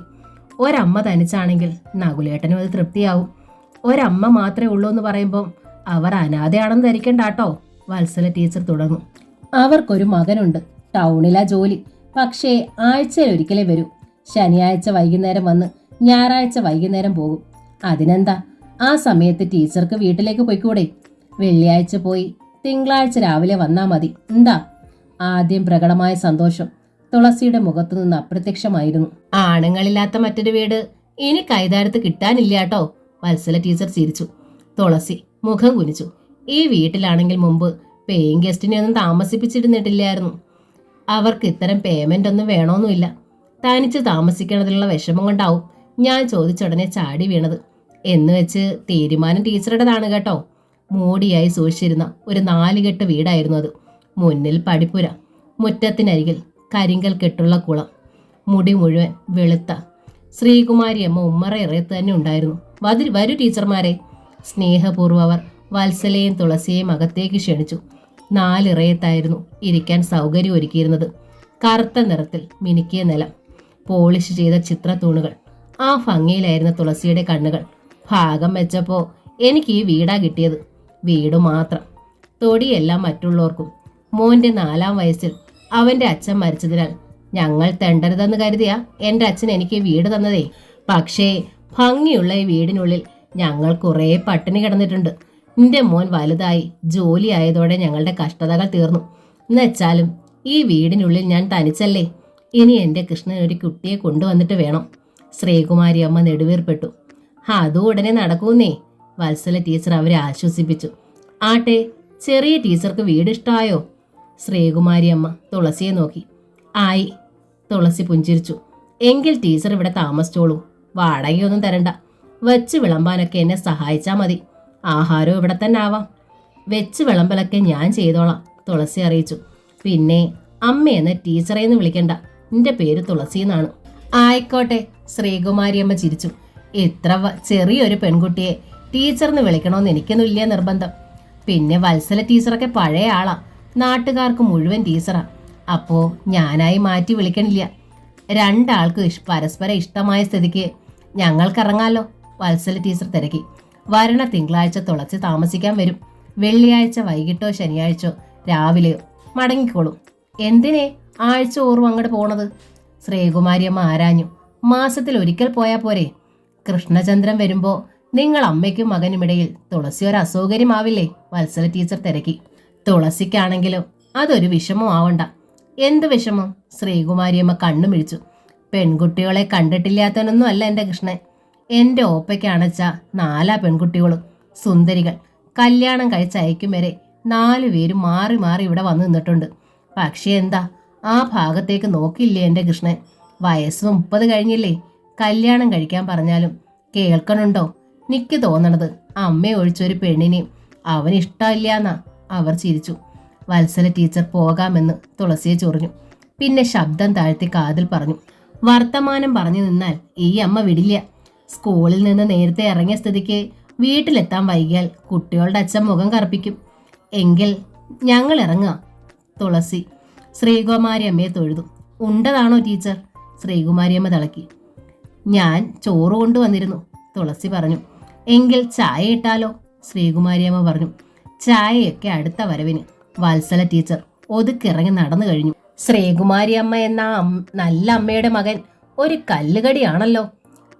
ഒരമ്മ തനിച്ചാണെങ്കിൽ നകുലേട്ടനും അത് തൃപ്തിയാവും. ഒരമ്മ മാത്രമേ ഉള്ളൂ എന്ന് പറയുമ്പം അവർ അനാഥയാണെന്ന് ധരിക്കണ്ടാട്ടോ, വത്സല ടീച്ചർ തുടർന്നു. അവർക്കൊരു മകനുണ്ട്. ടൗണിലാ ജോലി. പക്ഷേ ആഴ്ചയിൽ ഒരിക്കലേ വരൂ. ശനിയാഴ്ച വൈകുന്നേരം വന്ന് ഞായറാഴ്ച വൈകുന്നേരം പോകും. അതിനെന്താ, ആ സമയത്ത് ടീച്ചർക്ക് വീട്ടിലേക്ക് പോയിക്കൂടെ? വെള്ളിയാഴ്ച പോയി തിങ്കളാഴ്ച രാവിലെ വന്നാ മതി. എന്താ? ആദ്യം പ്രകടമായ സന്തോഷം തുളസിയുടെ മുഖത്തു നിന്ന് അപ്രത്യക്ഷമായിരുന്നു. ആണുങ്ങളില്ലാത്ത മറ്റൊരു വീട് ഇനി കൈതാരത്ത് കിട്ടാനില്ല കേട്ടോ, വത്സല ടീച്ചർ ചിരിച്ചു. തുളസി മുഖം കുനിച്ചു. ഈ വീട്ടിലാണെങ്കിൽ മുമ്പ് പേയിങ് ഗസ്റ്റിനെ ഒന്നും താമസിപ്പിച്ചിരുന്നിട്ടില്ലായിരുന്നു. അവർക്ക് ഇത്തരം പേയ്മെന്റ് ഒന്നും വേണമെന്നുമില്ല. തനിച്ച് താമസിക്കണതിലുള്ള വിഷമം കൊണ്ടാവും ഞാൻ ചോദിച്ചുടനെ ചാടി വീണത്. എന്ന് വെച്ച് തീരുമാനം ടീച്ചറുടേതാണ് കേട്ടോ. മൂടിയായി സൂക്ഷിച്ചിരുന്ന ഒരു 4 കെട്ട് വീടായിരുന്നു അത്. മുന്നിൽ പടിപ്പുര, മുറ്റത്തിനരികിൽ കരിങ്കൽ കെട്ടുള്ള കുളം, മുടി മുഴുവൻ വെളുത്ത. ശ്രീകുമാരി അമ്മ ഉമ്മറ ഇറയത്ത് തന്നെ ഉണ്ടായിരുന്നു. വരൂ ടീച്ചർമാരെ. സ്നേഹപൂർവ്വം അവർ വത്സലയും തുളസിയെയും അകത്തേക്ക് ക്ഷണിച്ചു. 4 ഇറയത്തായിരുന്നു ഇരിക്കാൻ സൗകര്യം ഒരുക്കിയിരുന്നത്. കറുത്ത നിറത്തിൽ മിനുക്കിയ നിലം, പോളിഷ് ചെയ്ത ചിത്രത്തൂണുകൾ. ആ ഭംഗിയിലായിരുന്ന തുളസിയുടെ കണ്ണുകൾ. ഭാഗം വെച്ചപ്പോൾ എനിക്ക് ഈ വീടാ കിട്ടിയത്. വീട് മാത്രം, തൊടിയെല്ലാം മറ്റുള്ളവർക്കും. മോൻ്റെ 4-ാം വയസ്സിൽ അവൻ്റെ അച്ഛൻ മരിച്ചതിനാൽ ഞങ്ങൾ തെണ്ടരുതെന്ന് കരുതിയാ എൻ്റെ അച്ഛൻ എനിക്ക് വീട് തന്നതേ. പക്ഷേ ഭംഗിയുള്ള ഈ വീടിനുള്ളിൽ ഞങ്ങൾ കുറേ പട്ടിണി കിടന്നിട്ടുണ്ട്. നിന്റെ മോൻ വലുതായി ജോലി ആയതോടെ ഞങ്ങളുടെ കഷ്ടതകൾ തീർന്നു. എന്നുവെച്ചാലും ഈ വീടിനുള്ളിൽ ഞാൻ തനിച്ചല്ലേ. ഇനി എൻ്റെ കൃഷ്ണൻ ഒരു കുട്ടിയെ കൊണ്ടുവന്നിട്ട് വേണം. ശ്രീകുമാരി അമ്മ നെടുവീർപ്പെട്ടു. അതും ഉടനെ നടക്കൂന്നേ, വത്സല ടീച്ചർ അവരെ ആശ്വസിപ്പിച്ചു. ആട്ടെ, ചെറിയ ടീച്ചർക്ക് വീട് ഇഷ്ടമായോ? ശ്രീകുമാരി അമ്മ തുളസിയെ നോക്കി. ആയി, തുളസി പുഞ്ചിരിച്ചു. എങ്കിൽ ടീച്ചർ ഇവിടെ താമസിച്ചോളൂ. വാടകയൊന്നും തരണ്ട. വെച്ച് വിളമ്പാനൊക്കെ എന്നെ സഹായിച്ചാൽ മതി. ആഹാരവും ഇവിടെ തന്നെ ആവാം. വെച്ച് വിളമ്പലൊക്കെ ഞാൻ ചെയ്തോളാം, തുളസി അറിയിച്ചു. പിന്നെ അമ്മയെന്ന് ടീച്ചറേന്ന് വിളിക്കണ്ട, നിന്റെ പേര് തുളസി എന്നാണ്. ആയിക്കോട്ടെ, ശ്രീകുമാരി അമ്മ ചിരിച്ചു. ഇത്ര ചെറിയൊരു പെൺകുട്ടിയെ ടീച്ചർന്ന് വിളിക്കണമെന്ന് എനിക്കൊന്നും ഇല്ല നിർബന്ധം. പിന്നെ വത്സല ടീച്ചറൊക്കെ പഴയ ആളാ, നാട്ടുകാർക്ക് മുഴുവൻ ടീച്ചറാ. അപ്പോൾ ഞാനായി മാറ്റി വിളിക്കണില്ല. രണ്ടാൾക്കും പരസ്പരം ഇഷ്ടമായ സ്ഥിതിക്ക് ഞങ്ങൾക്കിറങ്ങാലോ, വത്സല ടീച്ചർ തിരക്കി. വരണ തിങ്കളാഴ്ച തുളസി താമസിക്കാൻ വരും. വെള്ളിയാഴ്ച വൈകിട്ടോ ശനിയാഴ്ചയോ രാവിലെയോ മടങ്ങിക്കോളും. എന്തിനേ ആഴ്ച ഓർവും അങ്ങോട്ട് പോണത്? ശ്രീകുമാരിയമ്മ ആരാഞ്ഞു. മാസത്തിൽ ഒരിക്കൽ പോയാൽ പോരെ? കൃഷ്ണചന്ദ്രൻ വരുമ്പോൾ നിങ്ങൾ അമ്മയ്ക്കും മകനുമിടയിൽ തുളസി ഒരു അസൗകര്യമാവില്ലേ, വത്സല ടീച്ചർ തിരക്കി. തുളസിക്കാണെങ്കിലും അതൊരു വിഷമം ആവണ്ട. എന്ത് വിഷമം? ശ്രീകുമാരിയമ്മ കണ്ണു മിഴിച്ചു. പെൺകുട്ടികളെ കണ്ടിട്ടില്ലാത്തവനൊന്നും അല്ല എൻ്റെ കൃഷ്ണൻ. എൻ്റെ ഓപ്പയ്ക്കാണച്ചാ 4 പെൺകുട്ടികളും സുന്ദരികൾ. കല്യാണം കഴിച്ച് അയക്കും വരെ 4 പേരും മാറി മാറി ഇവിടെ വന്ന് നിന്നിട്ടുണ്ട്. പക്ഷേ എന്താ, ആ ഭാഗത്തേക്ക് നോക്കില്ലേ എൻ്റെ കൃഷ്ണൻ? വയസ്സ് 30 കഴിഞ്ഞില്ലേ? കല്യാണം കഴിക്കാൻ പറഞ്ഞാലും കേൾക്കണുണ്ടോ? എനിക്ക് തോന്നണത് അമ്മയെ ഒഴിച്ചൊരു പെണ്ണിനെ അവന് ഇഷ്ടമില്ലാന്നാ. അവർ ചിരിച്ചു. വത്സല ടീച്ചർ പോകാമെന്ന് തുളസിയെ ചൊറിഞ്ഞു. പിന്നെ ശബ്ദം താഴ്ത്തി കാതിൽ പറഞ്ഞു, വർത്തമാനം പറഞ്ഞു നിന്നാൽ ഈ അമ്മ വിടില്ല. സ്കൂളിൽ നിന്ന് നേരത്തെ ഇറങ്ങിയ സ്ഥിതിക്ക് വീട്ടിലെത്താൻ വൈകിയാൽ കുട്ടികളുടെ അച്ഛൻ മുഖം കറുപ്പിക്കും. എങ്കിൽ ഞങ്ങൾ ഇറങ്ങുക. തുളസി ശ്രീകുമാരി അമ്മയെ തൊഴുതു. ഉണ്ടതാണോ ടീച്ചർ? ശ്രീകുമാരിയമ്മ തിളക്കി. ഞാൻ ചോറ് കൊണ്ടുവന്നിരുന്നു, തുളസി പറഞ്ഞു. എങ്കിൽ ചായ ഇട്ടാലോ? ശ്രീകുമാരിയമ്മ പറഞ്ഞു. ചായയൊക്കെ അടുത്ത വരവിന്. വത്സല ടീച്ചർ ഒതുക്കിറങ്ങി നടന്നു കഴിഞ്ഞു. ശ്രീകുമാരിയമ്മ എന്ന നല്ല അമ്മയുടെ മകൻ ഒരു കല്ലുകടിയാണല്ലോ.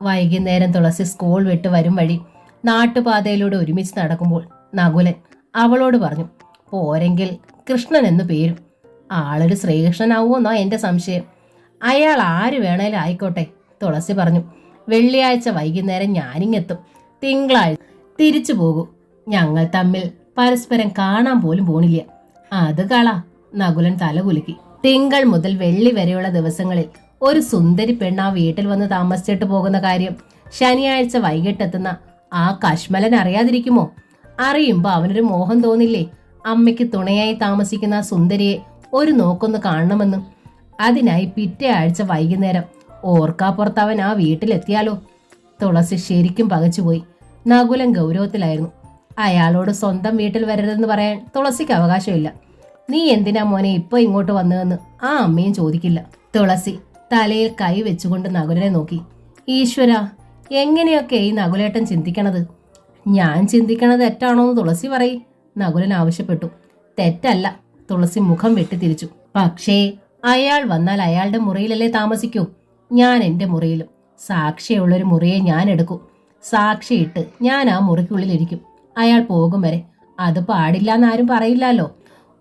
വൈകുന്നേരം തുളസി സ്കൂൾ വിട്ട് വരും വഴി നാട്ടുപാതയിലൂടെ ഒരുമിച്ച് നടക്കുമ്പോൾ നകുലൻ അവളോട് പറഞ്ഞു, പോരെങ്കിൽ കൃഷ്ണൻ എന്നു പേരും. ആളൊരു ശ്രീകൃഷ്ണനാവുമെന്നോ എൻ്റെ സംശയം. അയാൾ ആര് വേണേലും ആയിക്കോട്ടെ, തുളസി പറഞ്ഞു. വെള്ളിയാഴ്ച വൈകുന്നേരം ഞാനിങ്ങെത്തും. തിങ്കളാഴ്ച തിരിച്ചു പോകൂ. ഞങ്ങൾ തമ്മിൽ പരസ്പരം കാണാൻ പോലും പോണില്ല. അത് കള. നകുലൻ തലകുലുക്കി. തിങ്കൾ മുതൽ വെള്ളി വരെയുള്ള ദിവസങ്ങളിൽ ഒരു സുന്ദരി പെണ്ണ് ആ വീട്ടിൽ വന്ന് താമസിച്ചിട്ട് പോകുന്ന കാര്യം ശനിയാഴ്ച വൈകിട്ടെത്തുന്ന ആ കശ്മലൻ അറിയാതിരിക്കുമോ? അറിയുമ്പോ അവനൊരു മോഹം തോന്നില്ലേ? അമ്മയ്ക്ക് തുണയായി താമസിക്കുന്ന ആ സുന്ദരിയെ ഒരു നോക്കൊന്ന് കാണണമെന്ന്. അതിനായി പിറ്റേ ആഴ്ച വൈകുന്നേരം ഓർക്കാപ്പുറത്ത് അവൻ ആ വീട്ടിലെത്തിയാലോ? തുളസി ശരിക്കും പകച്ചുപോയി. നകുലൻ ഗൗരവത്തിലായിരുന്നു. അയാളോട് സ്വന്തം വീട്ടിൽ വരരുതെന്ന് പറയാൻ തുളസിക്ക് അവകാശമില്ല. നീ എന്തിനാ മോനെ ഇപ്പൊ ഇങ്ങോട്ട് വന്നതെന്ന് ആ അമ്മയും ചോദിക്കില്ല. തുളസി തലയിൽ കൈ വെച്ചുകൊണ്ട് നകുലനെ നോക്കി. ഈശ്വര, എങ്ങനെയൊക്കെ ഈ നകുലേട്ടൻ ചിന്തിക്കണത്? ഞാൻ ചിന്തിക്കണത് തെറ്റാണോന്ന് തുളസി പറയ്, നകുലൻ ആവശ്യപ്പെട്ടു. തെറ്റല്ല, തുളസി മുഖം വെട്ടിത്തിരിച്ചു. പക്ഷേ അയാൾ വന്നാൽ അയാളുടെ മുറിയിലല്ലേ താമസിക്കൂ? ഞാൻ എൻ്റെ മുറിയിലും. സാക്ഷിയുള്ളൊരു മുറിയെ ഞാൻ എടുക്കൂ. സാക്ഷിയിട്ട് ഞാൻ ആ മുറിക്കുള്ളിലിരിക്കും അയാൾ പോകും വരെ. അത് പാടില്ലാന്നാരും പറയില്ലല്ലോ.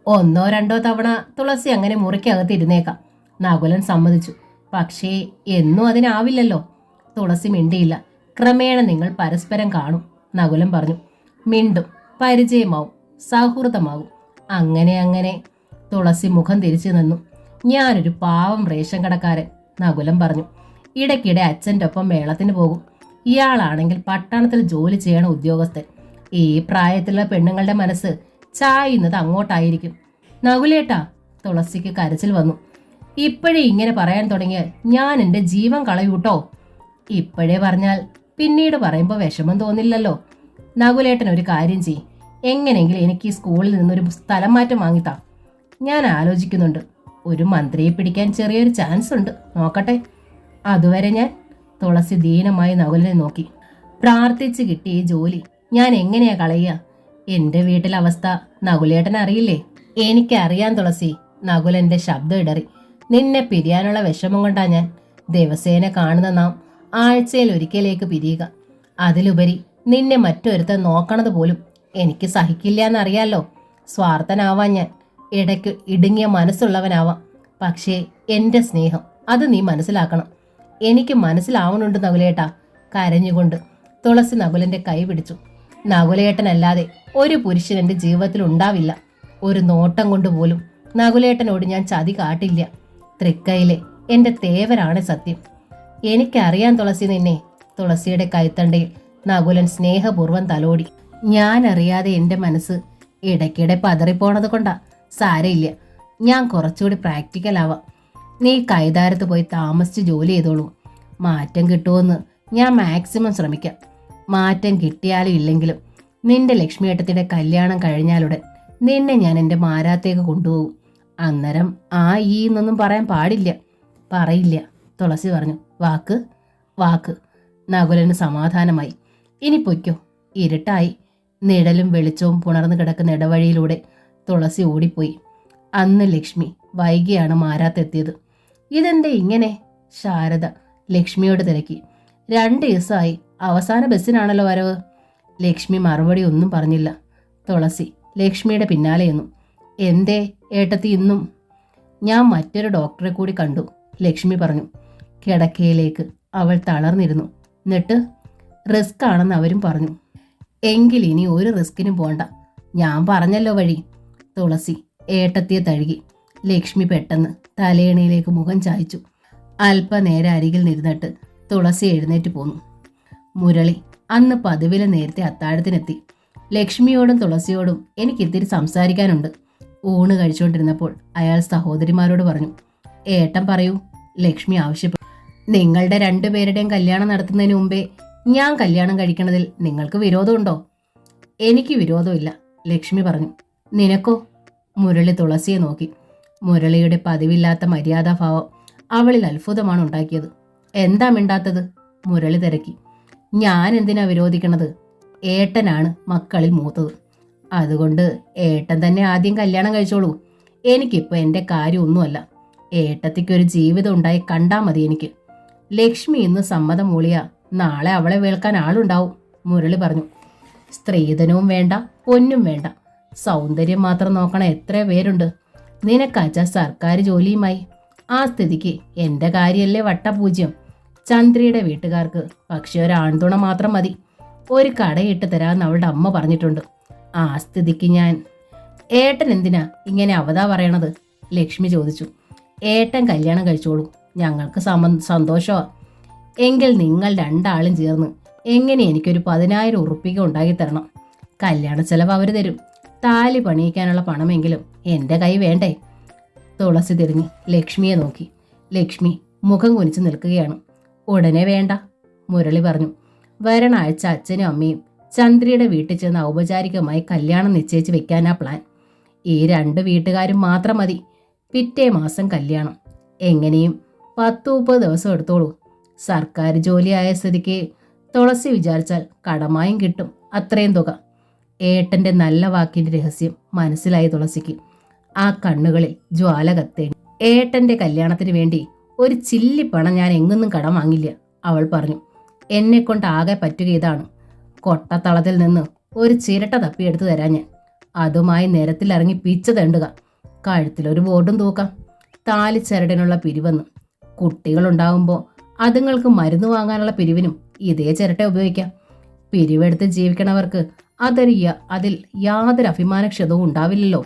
1-2 തവണ തുളസി അങ്ങനെ മുറിക്കകത്ത് ഇരുന്നേക്കാം, നകുലൻ സമ്മതിച്ചു. പക്ഷേ എന്നും അതിനാവില്ലല്ലോ. തുളസി മിണ്ടിയില്ല. ക്രമേണ നിങ്ങൾ പരസ്പരം കാണും, നകുലൻ പറഞ്ഞു. മിണ്ടും, പരിചയമാവും, സൗഹൃദമാവും. അങ്ങനെ അങ്ങനെ. തുളസി മുഖം തിരിച്ചു നിന്നു. ഞാനൊരു പാവം റേഷൻ കടക്കാരൻ, നകുലൻ പറഞ്ഞു. ഇടയ്ക്കിടെ അച്ഛൻ്റെ ഒപ്പം മേളത്തിന് പോകും. ഇയാളാണെങ്കിൽ പട്ടണത്തിൽ ജോലി ചെയ്യണ ഉദ്യോഗസ്ഥൻ. ഈ പ്രായത്തിലുള്ള പെണ്ണുങ്ങളുടെ മനസ്സ് ചായുന്നത് അങ്ങോട്ടായിരിക്കും. നകുലേട്ടാ, തുളസിക്ക് കരച്ചിൽ വന്നു. ഇപ്പോഴേ ഇങ്ങനെ പറയാൻ തുടങ്ങിയാൽ ഞാൻ എൻ്റെ ജീവൻ കളയൂട്ടോ. ഇപ്പോഴേ പറഞ്ഞാൽ പിന്നീട് പറയുമ്പോൾ വിഷമം തോന്നില്ലല്ലോ. നകുലേട്ടൻ ഒരു കാര്യം ചെയ്യും, എങ്ങനെയെങ്കിലും എനിക്ക് ഈ സ്കൂളിൽ നിന്നൊരു സ്ഥലം മാറ്റം വാങ്ങിത്താ. ഞാൻ ആലോചിക്കുന്നുണ്ട്. ഒരു മന്ത്രിയെ പിടിക്കാൻ ചെറിയൊരു ചാൻസ് ഉണ്ട്, നോക്കട്ടെ. അതുവരെ ഞാൻ. തുളസി ദീനമായി നകുലനെ നോക്കി. പ്രാർത്ഥിച്ച് കിട്ടിയ ഈ ജോലി ഞാൻ എങ്ങനെയാ കളയുക? എൻ്റെ വീട്ടിലെ അവസ്ഥ നകുലേട്ടൻ അറിയില്ലേ? എനിക്കറിയാൻ തുളസി, നകുലന്റെ ശബ്ദം ഇടറി. നിന്നെ പിരിയാനുള്ള വിഷമം കൊണ്ടാ ഞാൻ. ദിവസേന കാണുന്ന നാം ആഴ്ചയിൽ ഒരിക്കലേക്ക് പിരിയുക. അതിലുപരി നിന്നെ മറ്റൊരുത്തൻ നോക്കണത് പോലും എനിക്ക് സഹിക്കില്ല എന്നറിയാലോ. സ്വാർത്ഥനാവാൻ ഞാൻ. ഇടയ്ക്ക് ഇടുങ്ങിയ മനസ്സുള്ളവനാവാം. പക്ഷേ എൻ്റെ സ്നേഹം അത് നീ മനസ്സിലാക്കണം. എനിക്ക് മനസ്സിലാവണുണ്ട് നകുലേട്ടാ. കരഞ്ഞുകൊണ്ട് തുളസി നകുലന്റെ കൈ പിടിച്ചു. നകുലേട്ടനല്ലാതെ ഒരു പുരുഷൻ എൻ്റെ ജീവിതത്തിൽ ഉണ്ടാവില്ല. ഒരു നോട്ടം കൊണ്ടുപോലും നകുലേട്ടനോട് ഞാൻ ചതി കാട്ടില്ല. തൃക്കയിലെ എൻ്റെ തേവരാണ് സത്യം. എനിക്കറിയാൻ തുളസി നിന്നെ. തുളസിയുടെ കൈത്തണ്ടയിൽ നകുലൻ സ്നേഹപൂർവ്വം തലോടി. ഞാൻ അറിയാതെ എൻ്റെ മനസ്സ് ഇടയ്ക്കിടെ പതറിപ്പോണത് കൊണ്ടാ. സാരയില്ല, ഞാൻ കുറച്ചുകൂടി പ്രാക്ടിക്കലാവാം. നീ കൈതാരത്ത് പോയി താമസിച്ച് ജോലി ചെയ്തോളൂ. മാറ്റം കിട്ടുമെന്ന് ഞാൻ മാക്സിമം ശ്രമിക്കാം. മാറ്റം കിട്ടിയാലും ഇല്ലെങ്കിലും നിന്റെ ലക്ഷ്മിയേട്ടത്തിൻ്റെ കല്യാണം കഴിഞ്ഞാലുടൻ നിന്നെ ഞാൻ എൻ്റെ മാരാത്തേക്ക് കൊണ്ടുപോകും. അന്നേരം ആ ഈ എന്നൊന്നും പറയാൻ പാടില്ല. പറയില്ല, തുളസി പറഞ്ഞു. വാക്ക് വാക്ക്. നകുലന് സമാധാനമായി. ഇനി പൊയ്ക്കോ. ഇരുട്ടായി. നിഴലും വെളിച്ചവും പുണർന്നു കിടക്കുന്ന ഇടവഴിയിലൂടെ തുളസി ഓടിപ്പോയി. അന്ന് ലക്ഷ്മി വൈകിയാണ് മാരാത്തെത്തിയത്. ഇതെന്തേ ഇങ്ങനെ? ശാരദ ലക്ഷ്മിയോട് തിരക്കി. 2 ദിവസമായി, അവസാന ബസ്സിനാണല്ലോ വരവ്. ലക്ഷ്മി മറുപടി ഒന്നും പറഞ്ഞില്ല. തുളസി ലക്ഷ്മിയുടെ പിന്നാലെ ചെന്നു. എന്തേ ഏട്ടത്തി ഇന്നും? ഞാൻ മറ്റൊരു ഡോക്ടറെ കൂടി കണ്ടു, ലക്ഷ്മി പറഞ്ഞു. കിടക്കയിലേക്ക് അവൾ തളർന്നിരുന്നു. എന്നിട്ട്? റിസ്ക് ആണെന്ന് അവരും പറഞ്ഞു. എങ്കിൽ ഇനി ഒരു റിസ്കിനും പോണ്ട. ഞാൻ പറഞ്ഞല്ലോ വഴി. തുളസി ഏട്ടത്തിയെ തഴുകി. ലക്ഷ്മി പെട്ടെന്ന് തലയണയിലേക്ക് മുഖം ചായ്ച്ചു. അല്പനേരം അരികിൽ നിന്നിട്ട് തുളസി എഴുന്നേറ്റ് പോന്നു. മുരളി അന്ന് പതിവിലെ നേരത്തെ അത്താഴത്തിനെത്തി. ലക്ഷ്മിയോടും തുളസിയോടും എനിക്കിത്തിരി സംസാരിക്കാനുണ്ട്. ഊണ് കഴിച്ചുകൊണ്ടിരുന്നപ്പോൾ അയാൾ സഹോദരിമാരോട് പറഞ്ഞു. ഏട്ടൻ പറയൂ, ലക്ഷ്മി ആവശ്യപ്പെട്ടു. നിങ്ങളുടെ രണ്ടുപേരുടെയും കല്യാണം നടത്തുന്നതിന് മുമ്പേ ഞാൻ കല്യാണം കഴിക്കണതിൽ നിങ്ങൾക്ക് വിരോധമുണ്ടോ? എനിക്ക് വിരോധമില്ല, ലക്ഷ്മി പറഞ്ഞു. നിനക്കോ? മുരളി തുളസിയെ നോക്കി. മുരളിയുടെ പതിവില്ലാത്ത മര്യാദാഭാവം അവളിൽ അത്ഭുതമാണ് ഉണ്ടാക്കിയത്. എന്താ മിണ്ടാത്തത്? മുരളി തിരക്കി. ഞാൻ എന്തിനാ വിരോധിക്കണത്? ഏട്ടനാണ് മക്കളിൽ മൂത്തത്. അതുകൊണ്ട് ഏട്ടൻ തന്നെ ആദ്യം കല്യാണം കഴിച്ചോളൂ. എനിക്കിപ്പോൾ എൻ്റെ കാര്യമൊന്നുമല്ല. ഏട്ടത്തിക്കൊരു ജീവിതം ഉണ്ടായി കണ്ടാൽ മതി എനിക്ക്. ലക്ഷ്മി ഇന്ന് സമ്മതം മൂളിയ നാളെ അവളെ വേൾക്കാൻ ആളുണ്ടാവും, മുരളി പറഞ്ഞു. സ്ത്രീധനവും വേണ്ട, പൊന്നും വേണ്ട, സൗന്ദര്യം മാത്രം നോക്കണ എത്ര പേരുണ്ട്. നിനക്കാച്ച സർക്കാർ ജോലിയുമായി. ആ സ്ഥിതിക്ക് എൻ്റെ കാര്യമല്ലേ വട്ടപൂജ്യം. ചന്ദ്രയുടെ വീട്ടുകാർക്ക് പക്ഷെ ഒരു ആൺതുണ മാത്രം മതി. ഒരു കടയിട്ട് തരാമെന്ന് അവളുടെ അമ്മ പറഞ്ഞിട്ടുണ്ട്. ആ സ്ഥിതിക്ക് ഞാൻ... ഏട്ടൻ എന്തിനാ ഇങ്ങനെ അവതാ പറയണത്? ലക്ഷ്മി ചോദിച്ചു. ഏട്ടൻ കല്യാണം കഴിച്ചോളൂ, ഞങ്ങൾക്ക് സന്തോഷമാ. എങ്കിൽ നിങ്ങൾ രണ്ടാളും ചേർന്ന് എങ്ങനെ എനിക്കൊരു 10,000 ഉറുപ്പിക ഉണ്ടാക്കി തരണം. കല്യാണ ചെലവ് അവർ തരും. താലി പണിയിക്കാനുള്ള പണമെങ്കിലും എൻ്റെ കൈ വേണ്ടേ? തുളസി തിരിഞ്ഞ് ലക്ഷ്മിയെ നോക്കി. ലക്ഷ്മി മുഖം കുനിച്ച് നിൽക്കുകയാണ്. ഉടനെ വേണ്ട, മുരളി പറഞ്ഞു. വരണാഴ്ച അച്ഛനും അമ്മയും ചന്ദ്രയുടെ വീട്ടിൽ ചെന്ന് ഔപചാരികമായി കല്യാണം നിശ്ചയിച്ച് വെക്കാനാ പ്ലാൻ. ഈ 2 വീട്ടുകാരും മാത്രം മതി. പിറ്റേ മാസം കല്യാണം. എങ്ങനെയും 10-30 ദിവസം എടുത്തോളൂ. സർക്കാർ ജോലിയായ സ്ഥിതിക്ക് തുളസി വിചാരിച്ചാൽ കടമായും കിട്ടും അത്രയും തുക. ഏട്ടൻ്റെ നല്ല വാക്കിൻ്റെ രഹസ്യം മനസ്സിലായി തുളസിക്ക്. ആ കണ്ണുകളിൽ ജ്വാല കത്തേണ്ടി. ഏട്ടൻ്റെ കല്യാണത്തിന് വേണ്ടി ഒരു ചില്ലിപ്പണം ഞാൻ എങ്ങൊന്നും കടം വാങ്ങില്ല, അവൾ പറഞ്ഞു. എന്നെക്കൊണ്ട് ആകെ പറ്റുക ഇതാണ്. കൊട്ടത്തളത്തിൽ നിന്ന് ഒരു ചിരട്ട തപ്പിയെടുത്ത് തരാൻ ഞാൻ. അതുമായി നിരത്തിലിറങ്ങി പിച്ച തേണ്ടുക. കഴുത്തിലൊരു ബോർഡും തൂക്കാം. താലിച്ചരടിനുള്ള പിരിവെന്ന്. കുട്ടികളുണ്ടാകുമ്പോൾ അതുങ്ങൾക്ക് മരുന്ന് വാങ്ങാനുള്ള പിരിവിനും ഇതേ ചിരട്ട ഉപയോഗിക്കാം. പിരിവെടുത്ത് ജീവിക്കണവർക്ക് അതിൽ യാതൊരു അഭിമാനക്ഷതവും ഉണ്ടാവില്ലല്ലോ.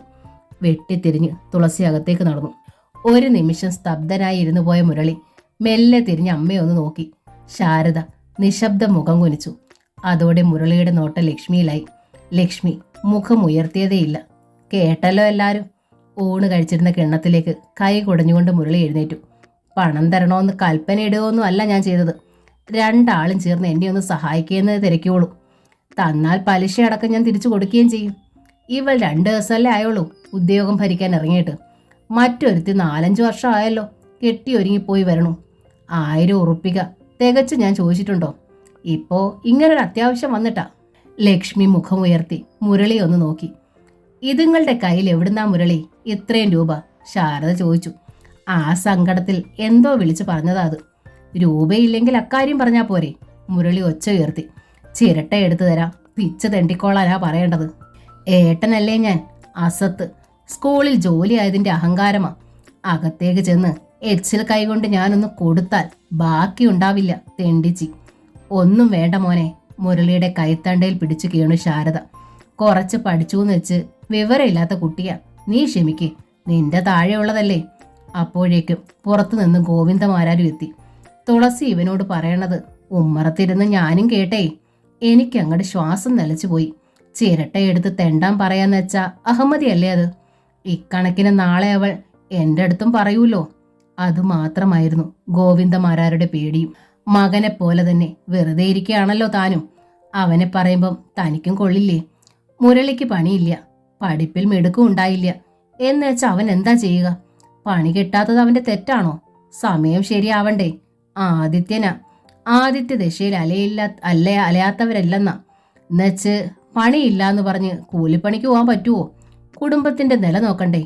വെട്ടിത്തിരിഞ്ഞ് തുളസി അകത്തേക്ക് നടന്നു. ഒരു നിമിഷം സ്തബ്ധനായി ഇരുന്നു പോയ മുരളി മെല്ലെ തിരിഞ്ഞ് അമ്മയെ ഒന്ന് നോക്കി. ശാരദ നിശബ്ദ മുഖം കുനിച്ചു. അതോടെ മുരളിയുടെ നോട്ടം ലക്ഷ്മിയിലായി. ലക്ഷ്മി മുഖം ഉയർത്തിയതേയില്ല. കേട്ടല്ലോ എല്ലാവരും. ഊണ് കഴിച്ചിരുന്ന കിണ്ണത്തിലേക്ക് കൈ കുടഞ്ഞുകൊണ്ട് മുരളി എഴുന്നേറ്റു. പണം തരണമെന്ന് കൽപ്പന ഇടുകയൊന്നും അല്ല ഞാൻ ചെയ്തത്. 2 ആളും ചേർന്ന് എന്നെ ഒന്ന് സഹായിക്കുന്നത് തിരക്കിയോളൂ. തന്നാൽ പലിശ അടക്കം ഞാൻ തിരിച്ചു കൊടുക്കുകയും ചെയ്യും. ഇവൾ 2 ദിവസമല്ലേ ആയുള്ളൂ ഉദ്യോഗം ഭരിക്കാൻ ഇറങ്ങിയിട്ട്. മറ്റൊരുത്തി 4-5 വർഷം ആയല്ലോ കെട്ടിയൊരുങ്ങിപ്പോയി വരണു. 1000 ഉറുപ്പിക തികച്ച് ഞാൻ ചോദിച്ചിട്ടുണ്ടോ? ഇപ്പോൾ ഇങ്ങനൊരു അത്യാവശ്യം വന്നിട്ടാ. ലക്ഷ്മി മുഖമുയർത്തി മുരളി ഒന്ന് നോക്കി. ഇതുങ്ങളുടെ കയ്യിൽ എവിടുന്നാ മുരളി ഇത്രയും രൂപ? ശാരദ ചോദിച്ചു. ആ സങ്കടത്തിൽ എന്തോ വിളിച്ചു പറഞ്ഞതാ അത്. രൂപയില്ലെങ്കിൽ അക്കാര്യം പറഞ്ഞാൽ പോരെ, മുരളി ഒച്ച ഉയർത്തി. ചിരട്ട എടുത്തു തരാം, പിച്ച തെണ്ടിക്കോളാനാ പറയേണ്ടത്. ഏട്ടനല്ലേ ഞാൻ, അസത്ത്. സ്കൂളിൽ ജോലി ആയതിൻ്റെ അഹങ്കാരമാ. അകത്തേക്ക് ചെന്ന് എച്ചിൽ കൈകൊണ്ട് ഞാനൊന്ന് കൊടുത്താൽ ബാക്കി ഉണ്ടാവില്ല തെണ്ടിച്ചി. ഒന്നും വേണ്ട മോനെ, മുരളിയുടെ കൈത്തണ്ടയിൽ പിടിച്ചു കീണു ശാരദ. കുറച്ച് പഠിച്ചൂന്ന് വെച്ച് വിവരമില്ലാത്ത കുട്ടിയാ, നീ ക്ഷമിക്ക്, നിന്റെ താഴെയുള്ളതല്ലേ. അപ്പോഴേക്കും പുറത്തുനിന്ന് ഗോവിന്ദമാരാരും എത്തി. തുളസി ഇവനോട് പറയണത് ഉമ്മറത്തിരുന്ന് ഞാനും കേട്ടേ. എനിക്കങ്ങോട്ട് ശ്വാസം നിലച്ചുപോയി. ചിരട്ടയെടുത്ത് തെണ്ടാൻ പറയാന്ന് വെച്ചാ അഹമ്മദിയല്ലേ അത്? ഇക്കണക്കിന് നാളെ അവൾ എൻ്റെ അടുത്തും പറയൂല്ലോ. അതുമാത്രമായിരുന്നു ഗോവിന്ദമാരാരുടെ പേടിയും. മകനെ പോലെ തന്നെ വെറുതെ ഇരിക്കുകയാണല്ലോ താനും. അവനെ പറയുമ്പം തനിക്കും കൊള്ളില്ലേ? മുരളിക്ക് പണിയില്ല, പഠിപ്പിൽ മിടുക്കും ഉണ്ടായില്ല എന്ന് വെച്ചാൽ അവൻ എന്താ ചെയ്യുക? പണി കിട്ടാത്തത് അവൻ്റെ തെറ്റാണോ? സമയം ശരിയാവണ്ടേ? ആദിത്യ ദശയിൽ അലയാത്തവരല്ലെന്നാ. എന്നുവെച്ച് പണിയില്ല എന്ന് പറഞ്ഞ് കൂലിപ്പണിക്ക് പോകാൻ പറ്റുമോ? കുടുംബത്തിന്റെ നില നോക്കണ്ടേ?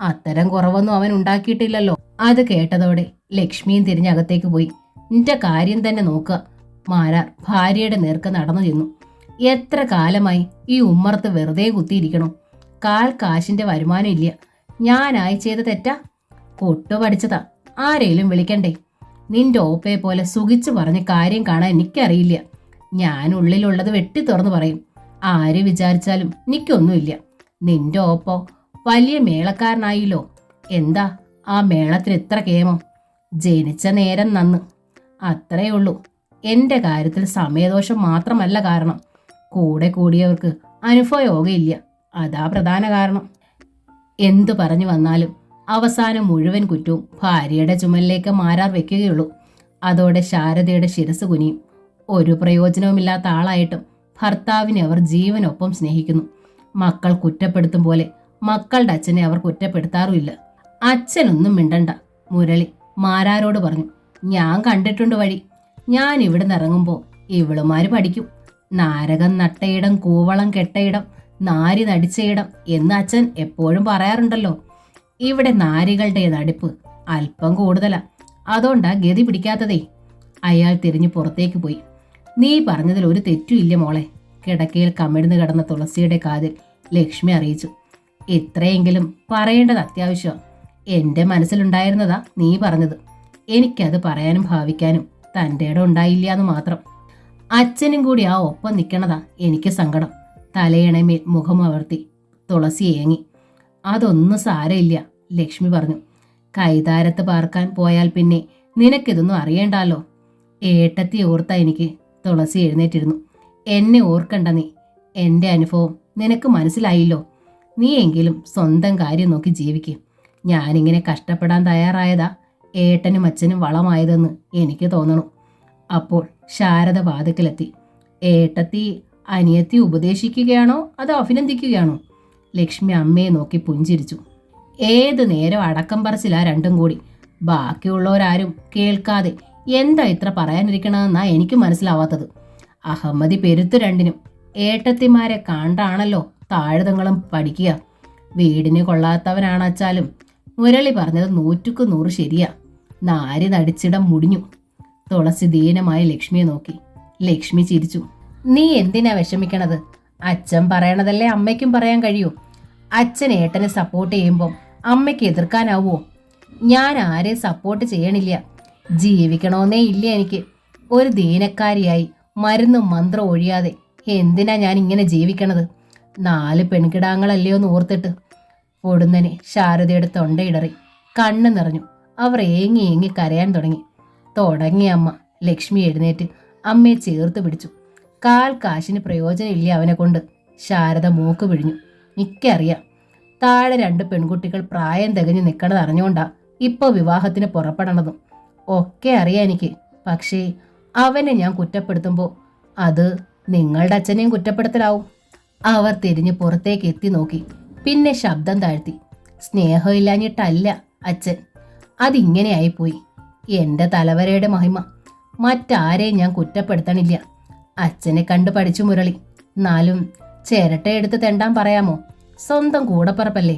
അത്തരം കുറവൊന്നും അവൻ ഉണ്ടാക്കിയിട്ടില്ലല്ലോ. അത് കേട്ടതോടെ ലക്ഷ്മിയും തിരിഞ്ഞകത്തേക്ക് പോയി. നിന്റെ കാര്യം തന്നെ നോക്കുക. മാരാർ ഭാര്യയുടെ നേർക്ക് നടന്നു ചെന്നു. എത്ര കാലമായി ഈ ഉമ്മറത്ത് വെറുതെ കുത്തിയിരിക്കണോ? കാശിന്റെ വരുമാനം ഇല്ല. ഞാനായി ചെയ്ത തെറ്റാ? കൊട്ടു പഠിച്ചതാ, ആരേലും വിളിക്കണ്ടേ? നിന്റെ ഓപ്പയെ പോലെ സുഖിച്ചു പറഞ്ഞ് കാര്യം കാണാൻ എനിക്കറിയില്ല. ഞാൻ ഉള്ളിലുള്ളത് വെട്ടി തുറന്നു പറയും. ആര് വിചാരിച്ചാലും എനിക്കൊന്നുമില്ല. നിന്റെ ഓപ്പോ വലിയ മേളക്കാരനായില്ലോ. എന്താ ആ മേളത്തിന് ഇത്ര കേമം? ജനിച്ച നേരം നന്ന്, അത്രയേ ഉള്ളൂ. എൻ്റെ കാര്യത്തിൽ സമയദോഷം മാത്രമല്ല കാരണം, കൂടെ കൂടിയവർക്ക് അനുഭവയോഗയില്ല, അതാ പ്രധാന കാരണം. എന്തു പറഞ്ഞു വന്നാലും അവസാനം മുഴുവൻ കുറ്റവും ഭാര്യയുടെ ചുമലിലേക്ക് മാരാർ വെക്കുകയുള്ളൂ. അതോടെ ശാരദയുടെ ശിരസ് കുനിയും. ഒരു പ്രയോജനവുമില്ലാത്ത ആളായിട്ടും ഭർത്താവിനെ അവർ ജീവനൊപ്പം സ്നേഹിക്കുന്നു. മക്കൾ കുറ്റപ്പെടുത്തും പോലെ മക്കളുടെ അച്ഛനെ അവർ കുറ്റപ്പെടുത്താറുമില്ല. അച്ഛനൊന്നും മിണ്ടണ്ട, മുരളി മാരാരോട് പറഞ്ഞു. ഞാൻ കണ്ടിട്ടുണ്ട് വഴി. ഞാൻ ഇവിടുന്ന് ഇറങ്ങുമ്പോൾ ഇവളുമാര് പഠിക്കും. നാരകം നട്ടയിടം, കൂവളം കെട്ടയിടം, നാരി നടിച്ചയിടം എന്ന് അച്ഛൻ എപ്പോഴും പറയാറുണ്ടല്ലോ. ഇവിടെ നാരികളുടെ നടിപ്പ് അല്പം കൂടുതലാ, അതുകൊണ്ടാ ഗതി പിടിക്കാത്തതേ. അയാൾ തിരിഞ്ഞു പുറത്തേക്ക് പോയി. നീ പറഞ്ഞതിൽ ഒരു തെറ്റുമില്ല മോളെ, കിടക്കയിൽ കമിഴ്ന്നു കിടന്ന തുളസിയുടെ കാതിൽ ലക്ഷ്മി അറിയിച്ചു. ഇത്രയെങ്കിലും പറയേണ്ടത് അത്യാവശ്യമാണ്. എൻ്റെ മനസ്സിലുണ്ടായിരുന്നതാ നീ പറഞ്ഞത്. എനിക്കത് പറയാനും ഭാവിക്കാനും തൻ്റെ ഇടം ഉണ്ടായില്ല എന്ന് മാത്രം. അച്ഛനും കൂടി ആ ഒപ്പം നിൽക്കണതാ എനിക്ക് സങ്കടം. തലയണമേൽ മുഖം അമർത്തി തുളസി ഏങ്ങി. അതൊന്നും സാരമില്ല, ലക്ഷ്മി പറഞ്ഞു. കൈതാരത്ത് പാർക്കാൻ പോയാൽ പിന്നെ നിനക്കിതൊന്നും അറിയണ്ടല്ലോ. ഏട്ടത്തി ഓർത്താ എനിക്ക്. തുളസി എഴുന്നേറ്റിരുന്നു. എന്നെ ഓർക്കണ്ട നീ. എൻ്റെ അനുഭവം നിനക്ക് മനസ്സിലായില്ലോ. നീ എങ്കിലും സ്വന്തം കാര്യം നോക്കി ജീവിക്കും. ഞാനിങ്ങനെ കഷ്ടപ്പെടാൻ തയ്യാറായതാ ഏട്ടനും അച്ഛനും വളമായതെന്ന് എനിക്ക് തോന്നണു. അപ്പോൾ ശാരദ വാതിക്കലെത്തി. ഏട്ടത്തി അനിയത്തി ഉപദേശിക്കുകയാണോ അതോ അഭിനന്ദിക്കുകയാണോ? ലക്ഷ്മി അമ്മയെ നോക്കി പുഞ്ചിരിച്ചു. ഏത് നേരം അടക്കം പറച്ചിലാ രണ്ടും കൂടി. ബാക്കിയുള്ളവരാരും കേൾക്കാതെ എന്താ ഇത്ര പറയാനിരിക്കണമെന്നാ എനിക്ക് മനസ്സിലാവാത്തത്. അഹമ്മദി പെരുത്തു രണ്ടിനും. ഏട്ടത്തിമാരെ കണ്ടാണല്ലോ താഴ്തങ്ങളും പഠിക്കുക. വീടിന് കൊള്ളാത്തവനാണച്ചാലും മുരളി പറഞ്ഞത് 100% ശരിയാ. നാരി നടിച്ചിടം മുടിഞ്ഞു. തുളസി ദീനമായി ലക്ഷ്മിയെ നോക്കി. ലക്ഷ്മി ചിരിച്ചു. നീ എന്തിനാ വിഷമിക്കണത്? അച്ഛൻ പറയണതല്ലേ അമ്മയ്ക്കും പറയാൻ കഴിയൂ. അച്ഛൻ ഏട്ടനെ സപ്പോർട്ട് ചെയ്യുമ്പം അമ്മയ്ക്ക് എതിർക്കാനാവോ? ഞാൻ ആരെയും സപ്പോർട്ട് ചെയ്യണില്ല. ജീവിക്കണമെന്നേ ഇല്ല എനിക്ക്. ഒരു ദീനക്കാരിയായി മരുന്നും മന്ത്രം ഒഴിയാതെ എന്തിനാ ഞാൻ ഇങ്ങനെ ജീവിക്കണത്? 4 പെൺകിടാങ്ങളല്ലയോ എന്ന് ഓർത്തിട്ട്. പൊടുന്നനെ ശാരദയുടെ തൊണ്ടയിടറി. കണ്ണ് നിറഞ്ഞു. അവർ ഏങ്ങി ഏങ്ങി കരയാൻ തുടങ്ങി അമ്മ. ലക്ഷ്മി എഴുന്നേറ്റ് അമ്മയെ ചേർത്ത് പിടിച്ചു. കാൽ കാശിന് പ്രയോജനമില്ല അവനെ കൊണ്ട്. ശാരദ മൂക്ക് പിഴിഞ്ഞു. എനിക്കറിയാം, താഴെ 2 പെൺകുട്ടികൾ പ്രായം തികഞ്ഞു നിൽക്കണത് അറിഞ്ഞുകൊണ്ടാ ഇപ്പോൾ വിവാഹത്തിന് പുറപ്പെടണതും ഒക്കെ അറിയാം എനിക്ക്. പക്ഷേ അവനെ ഞാൻ കുറ്റപ്പെടുത്തുമ്പോൾ അത് നിങ്ങളുടെ അച്ഛനെയും കുറ്റപ്പെടുത്തലാവും. അവർ തിരിഞ്ഞ് പുറത്തേക്ക് എത്തി നോക്കി. പിന്നെ ശബ്ദം താഴ്ത്തി. സ്നേഹമില്ലാഞ്ഞിട്ടല്ല അച്ഛൻ, അതിങ്ങനെയായിപ്പോയി. എൻ്റെ തലവരയുടെ മഹിമ. മറ്റാരെയും ഞാൻ കുറ്റപ്പെടുത്തണില്ല. അച്ഛനെ കണ്ടു പഠിച്ചു മുരളി. എന്നാലും ചിരട്ടയെടുത്ത് തെണ്ടാൻ പറയാമോ? സ്വന്തം കൂടപ്പറപ്പല്ലേ.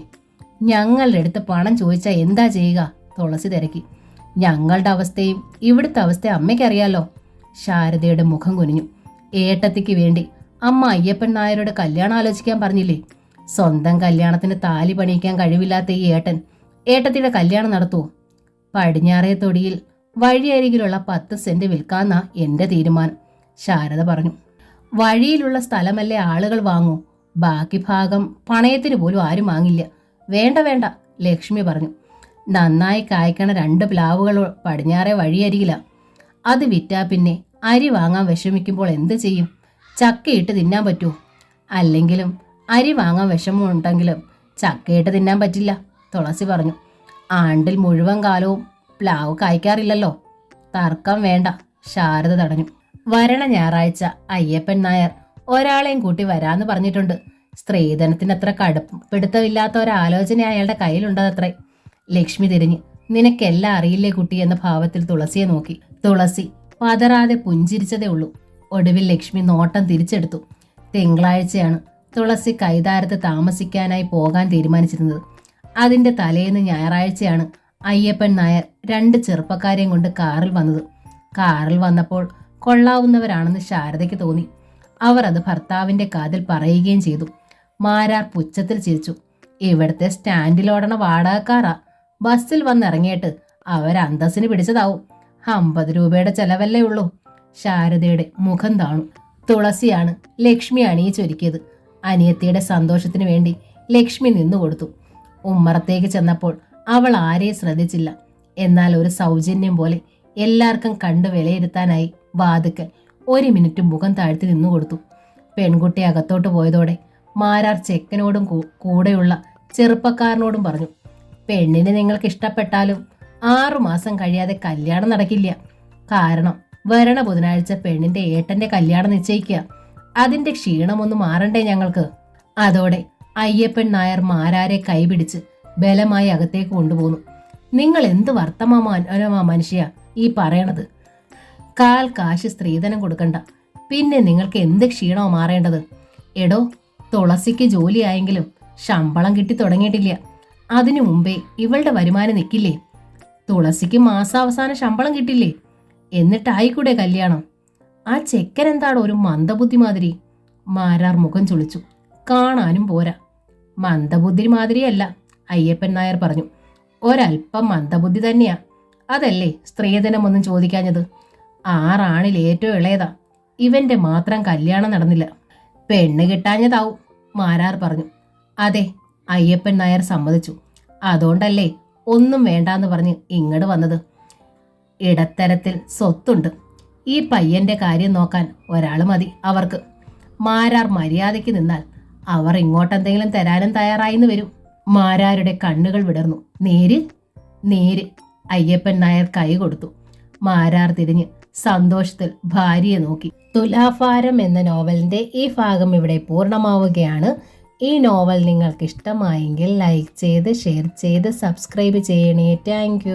ഞങ്ങളുടെ അടുത്ത് പണം ചോദിച്ചാൽ എന്താ ചെയ്യുക? തുളസി തിരക്കി. ഞങ്ങളുടെ അവസ്ഥയും ഇവിടുത്തെ അവസ്ഥയും അമ്മയ്ക്കറിയാലോ. ശാരദയുടെ മുഖം കുനിഞ്ഞു. ഏട്ടത്തിക്ക് വേണ്ടി അമ്മ അയ്യപ്പൻ നായരുടെ കല്യാണം ആലോചിക്കാൻ പറഞ്ഞില്ലേ? സ്വന്തം കല്യാണത്തിന് താലി പണിയിക്കാൻ കഴിവില്ലാത്ത ഈ ഏട്ടത്തിയുടെ കല്യാണം നടത്തുമോ? പടിഞ്ഞാറേ തൊടിയിൽ വഴിയരികിലുള്ള 10 സെന്റ് വിൽക്കാന്നാ എൻ്റെ തീരുമാനം, ശാരദ പറഞ്ഞു. വഴിയിലുള്ള സ്ഥലമല്ലേ ആളുകൾ വാങ്ങൂ. ബാക്കി ഭാഗം പണയത്തിന് പോലും ആരും വാങ്ങില്ല. വേണ്ട, ലക്ഷ്മി പറഞ്ഞു. നന്നായി കായ്ക്കണ 2 പ്ലാവുകൾ പടിഞ്ഞാറേ വഴിയരികില. അത് വിറ്റാ പിന്നെ അരി വാങ്ങാൻ വിഷമിക്കുമ്പോൾ എന്ത് ചെയ്യും? ചക്കയിട്ട് തിന്നാൻ പറ്റുമോ? അല്ലെങ്കിലും അരി വാങ്ങാൻ വിഷമമുണ്ടെങ്കിലും ചക്കയിട്ട് തിന്നാൻ പറ്റില്ല, തുളസി പറഞ്ഞു. ആണ്ടിൽ മുഴുവൻ കാലവും പ്ലാവ് കായ്ക്കാറില്ലല്ലോ. തർക്കം വേണ്ട, ശാരദ തടഞ്ഞു. വരണ ഞായറാഴ്ച അയ്യപ്പൻ നായർ ഒരാളെയും കൂട്ടി വരാന്ന് പറഞ്ഞിട്ടുണ്ട്. സ്ത്രീധനത്തിന് അത്ര കടുപ്പിടുത്തമില്ലാത്ത ഒരാലോചന അയാളുടെ കയ്യിലുണ്ടതത്രേ. ലക്ഷ്മി തിരിഞ്ഞ്, നിനക്കെല്ലാം അറിയില്ലേ കുട്ടി എന്ന ഭാവത്തിൽ തുളസിയെ നോക്കി. തുളസി പതറാതെ പുഞ്ചിരിച്ചതേ ഉള്ളൂ. ഒടുവിൽ ലക്ഷ്മി നോട്ടം തിരിച്ചെടുത്തു. തിങ്കളാഴ്ചയാണ് തുളസി കൈതാരത്ത് താമസിക്കാനായി പോകാൻ തീരുമാനിച്ചിരുന്നത്. അതിന്റെ തലേന്ന് ഞായറാഴ്ചയാണ് അയ്യപ്പൻ നായർ 2 ചെറുപ്പക്കാരെയും കൊണ്ട് കാറിൽ വന്നത്. കാറിൽ വന്നപ്പോൾ കൊള്ളാവുന്നവരാണെന്ന് ശാരദയ്ക്ക് തോന്നി. അവർ അത് ഭർത്താവിന്റെ കാതിൽ പറയുകയും ചെയ്തു. മാരാർ പുച്ഛത്തിൽ ചിരിച്ചു. ഇവിടുത്തെ സ്റ്റാൻഡിലോടണ വാടകക്കാരാ. ബസ്സിൽ വന്നിറങ്ങിയിട്ട് അവരന്തസ്സിന് പിടിച്ചതാവും. 50 രൂപയുടെ ചെലവല്ലേ ഉള്ളൂ. ശാരദയുടെ മുഖം താണു. തുളസിയാണ് ലക്ഷ്മി അണിയിച്ചൊരുക്കിയത്. അനിയത്തിയുടെ സന്തോഷത്തിനു വേണ്ടി ലക്ഷ്മി നിന്നുകൊടുത്തു. ഉമ്മറത്തേക്ക് ചെന്നപ്പോൾ അവൾ ആരെയും ശ്രദ്ധിച്ചില്ല. എന്നാൽ ഒരു സൗജന്യം പോലെ എല്ലാവർക്കും കണ്ടു വിലയിരുത്താനായി വാതുക്കൽ 1 മിനിറ്റ് മുഖം താഴ്ത്തി നിന്നു കൊടുത്തു. പെൺകുട്ടി അകത്തോട്ട് പോയതോടെ മാരാർ ചെക്കനോടും കൂടെയുള്ള ചെറുപ്പക്കാരനോടും പറഞ്ഞു, പെണ്ണിനെ നിങ്ങൾക്ക് ഇഷ്ടപ്പെട്ടാലും 6 മാസം കഴിയാതെ കല്യാണം നടക്കില്ല. കാരണം വരണ ബുധനാഴ്ച പെണ്ണിന്റെ ഏട്ടന്റെ കല്യാണം നിശ്ചയിക്കുക. അതിന്റെ ക്ഷീണമൊന്നും മാറണ്ടേ ഞങ്ങൾക്ക്? അതോടെ അയ്യപ്പൻ നായർ മാരാരെ കൈപിടിച്ച് ബലമായി അകത്തേക്ക് കൊണ്ടുപോന്നു. നിങ്ങൾ എന്ത് വർത്തമാനമാ മനുഷ്യ ഈ പറയണത്? കാൽ കാശ് സ്ത്രീധനം കൊടുക്കണ്ട, പിന്നെ നിങ്ങൾക്ക് എന്ത് ക്ഷീണമോ മാറേണ്ടത്? എടോ, തുളസിക്ക് ജോലിയായെങ്കിലും ശമ്പളം കിട്ടി തുടങ്ങിയിട്ടില്ല. അതിനു മുമ്പേ ഇവളുടെ വരുമാനം നിൽക്കില്ലേ? തുളസിക്ക് മാസാവസാനം ശമ്പളം കിട്ടില്ലേ? എന്നിട്ടായിക്കൂടെ കല്യാണം? ആ ചെക്കൻ എന്താണോ ഒരു മന്ദബുദ്ധി മാതിരി? മാരാർ മുഖം ചുളിച്ചു. കാണാനും പോരാ. മന്ദബുദ്ധി മാതിരിയല്ല, അയ്യപ്പൻ നായർ പറഞ്ഞു. ഒരൽപ്പം മന്ദബുദ്ധി തന്നെയാ. അതല്ലേ സ്ത്രീധനമൊന്നും ചോദിക്കാഞ്ഞത്? 6 ആണിൽ ഏറ്റവും ഇളയതാ. ഇവന്റെ മാത്രം കല്യാണം നടന്നില്ല. പെണ്ണ് കിട്ടാഞ്ഞതാവും, മാരാർ പറഞ്ഞു. അതെ, അയ്യപ്പൻ നായർ സമ്മതിച്ചു. അതുകൊണ്ടല്ലേ ഒന്നും വേണ്ടാന്ന് പറഞ്ഞ് ഇങ്ങോട്ട് വന്നത്. ഇടത്തരത്തിൽ സ്വത്തുണ്ട്. ഈ പയ്യന്റെ കാര്യം നോക്കാൻ ഒരാൾ മതി അവർക്ക്. മാരാർ മര്യാദയ്ക്ക് നിന്നാൽ അവർ ഇങ്ങോട്ടെന്തെങ്കിലും തരാനും തയ്യാറായിന്ന് വരും. മാരാരുടെ കണ്ണുകൾ വിടർന്നു. നേര് നേര്. അയ്യപ്പൻ നായർ കൈ കൊടുത്തു. മാരാർ തിരിഞ്ഞ് സന്തോഷത്തിൽ ഭാര്യയെ നോക്കി. തുലാഭാരം എന്ന നോവലിന്റെ ഈ ഭാഗം ഇവിടെ പൂർണ്ണമാവുകയാണ്. ഈ നോവൽ നിങ്ങൾക്ക് ഇഷ്ടമായെങ്കിൽ ലൈക്ക് ചെയ്ത്, ഷെയർ ചെയ്ത്, സബ്സ്ക്രൈബ് ചെയ്യണേ. താങ്ക്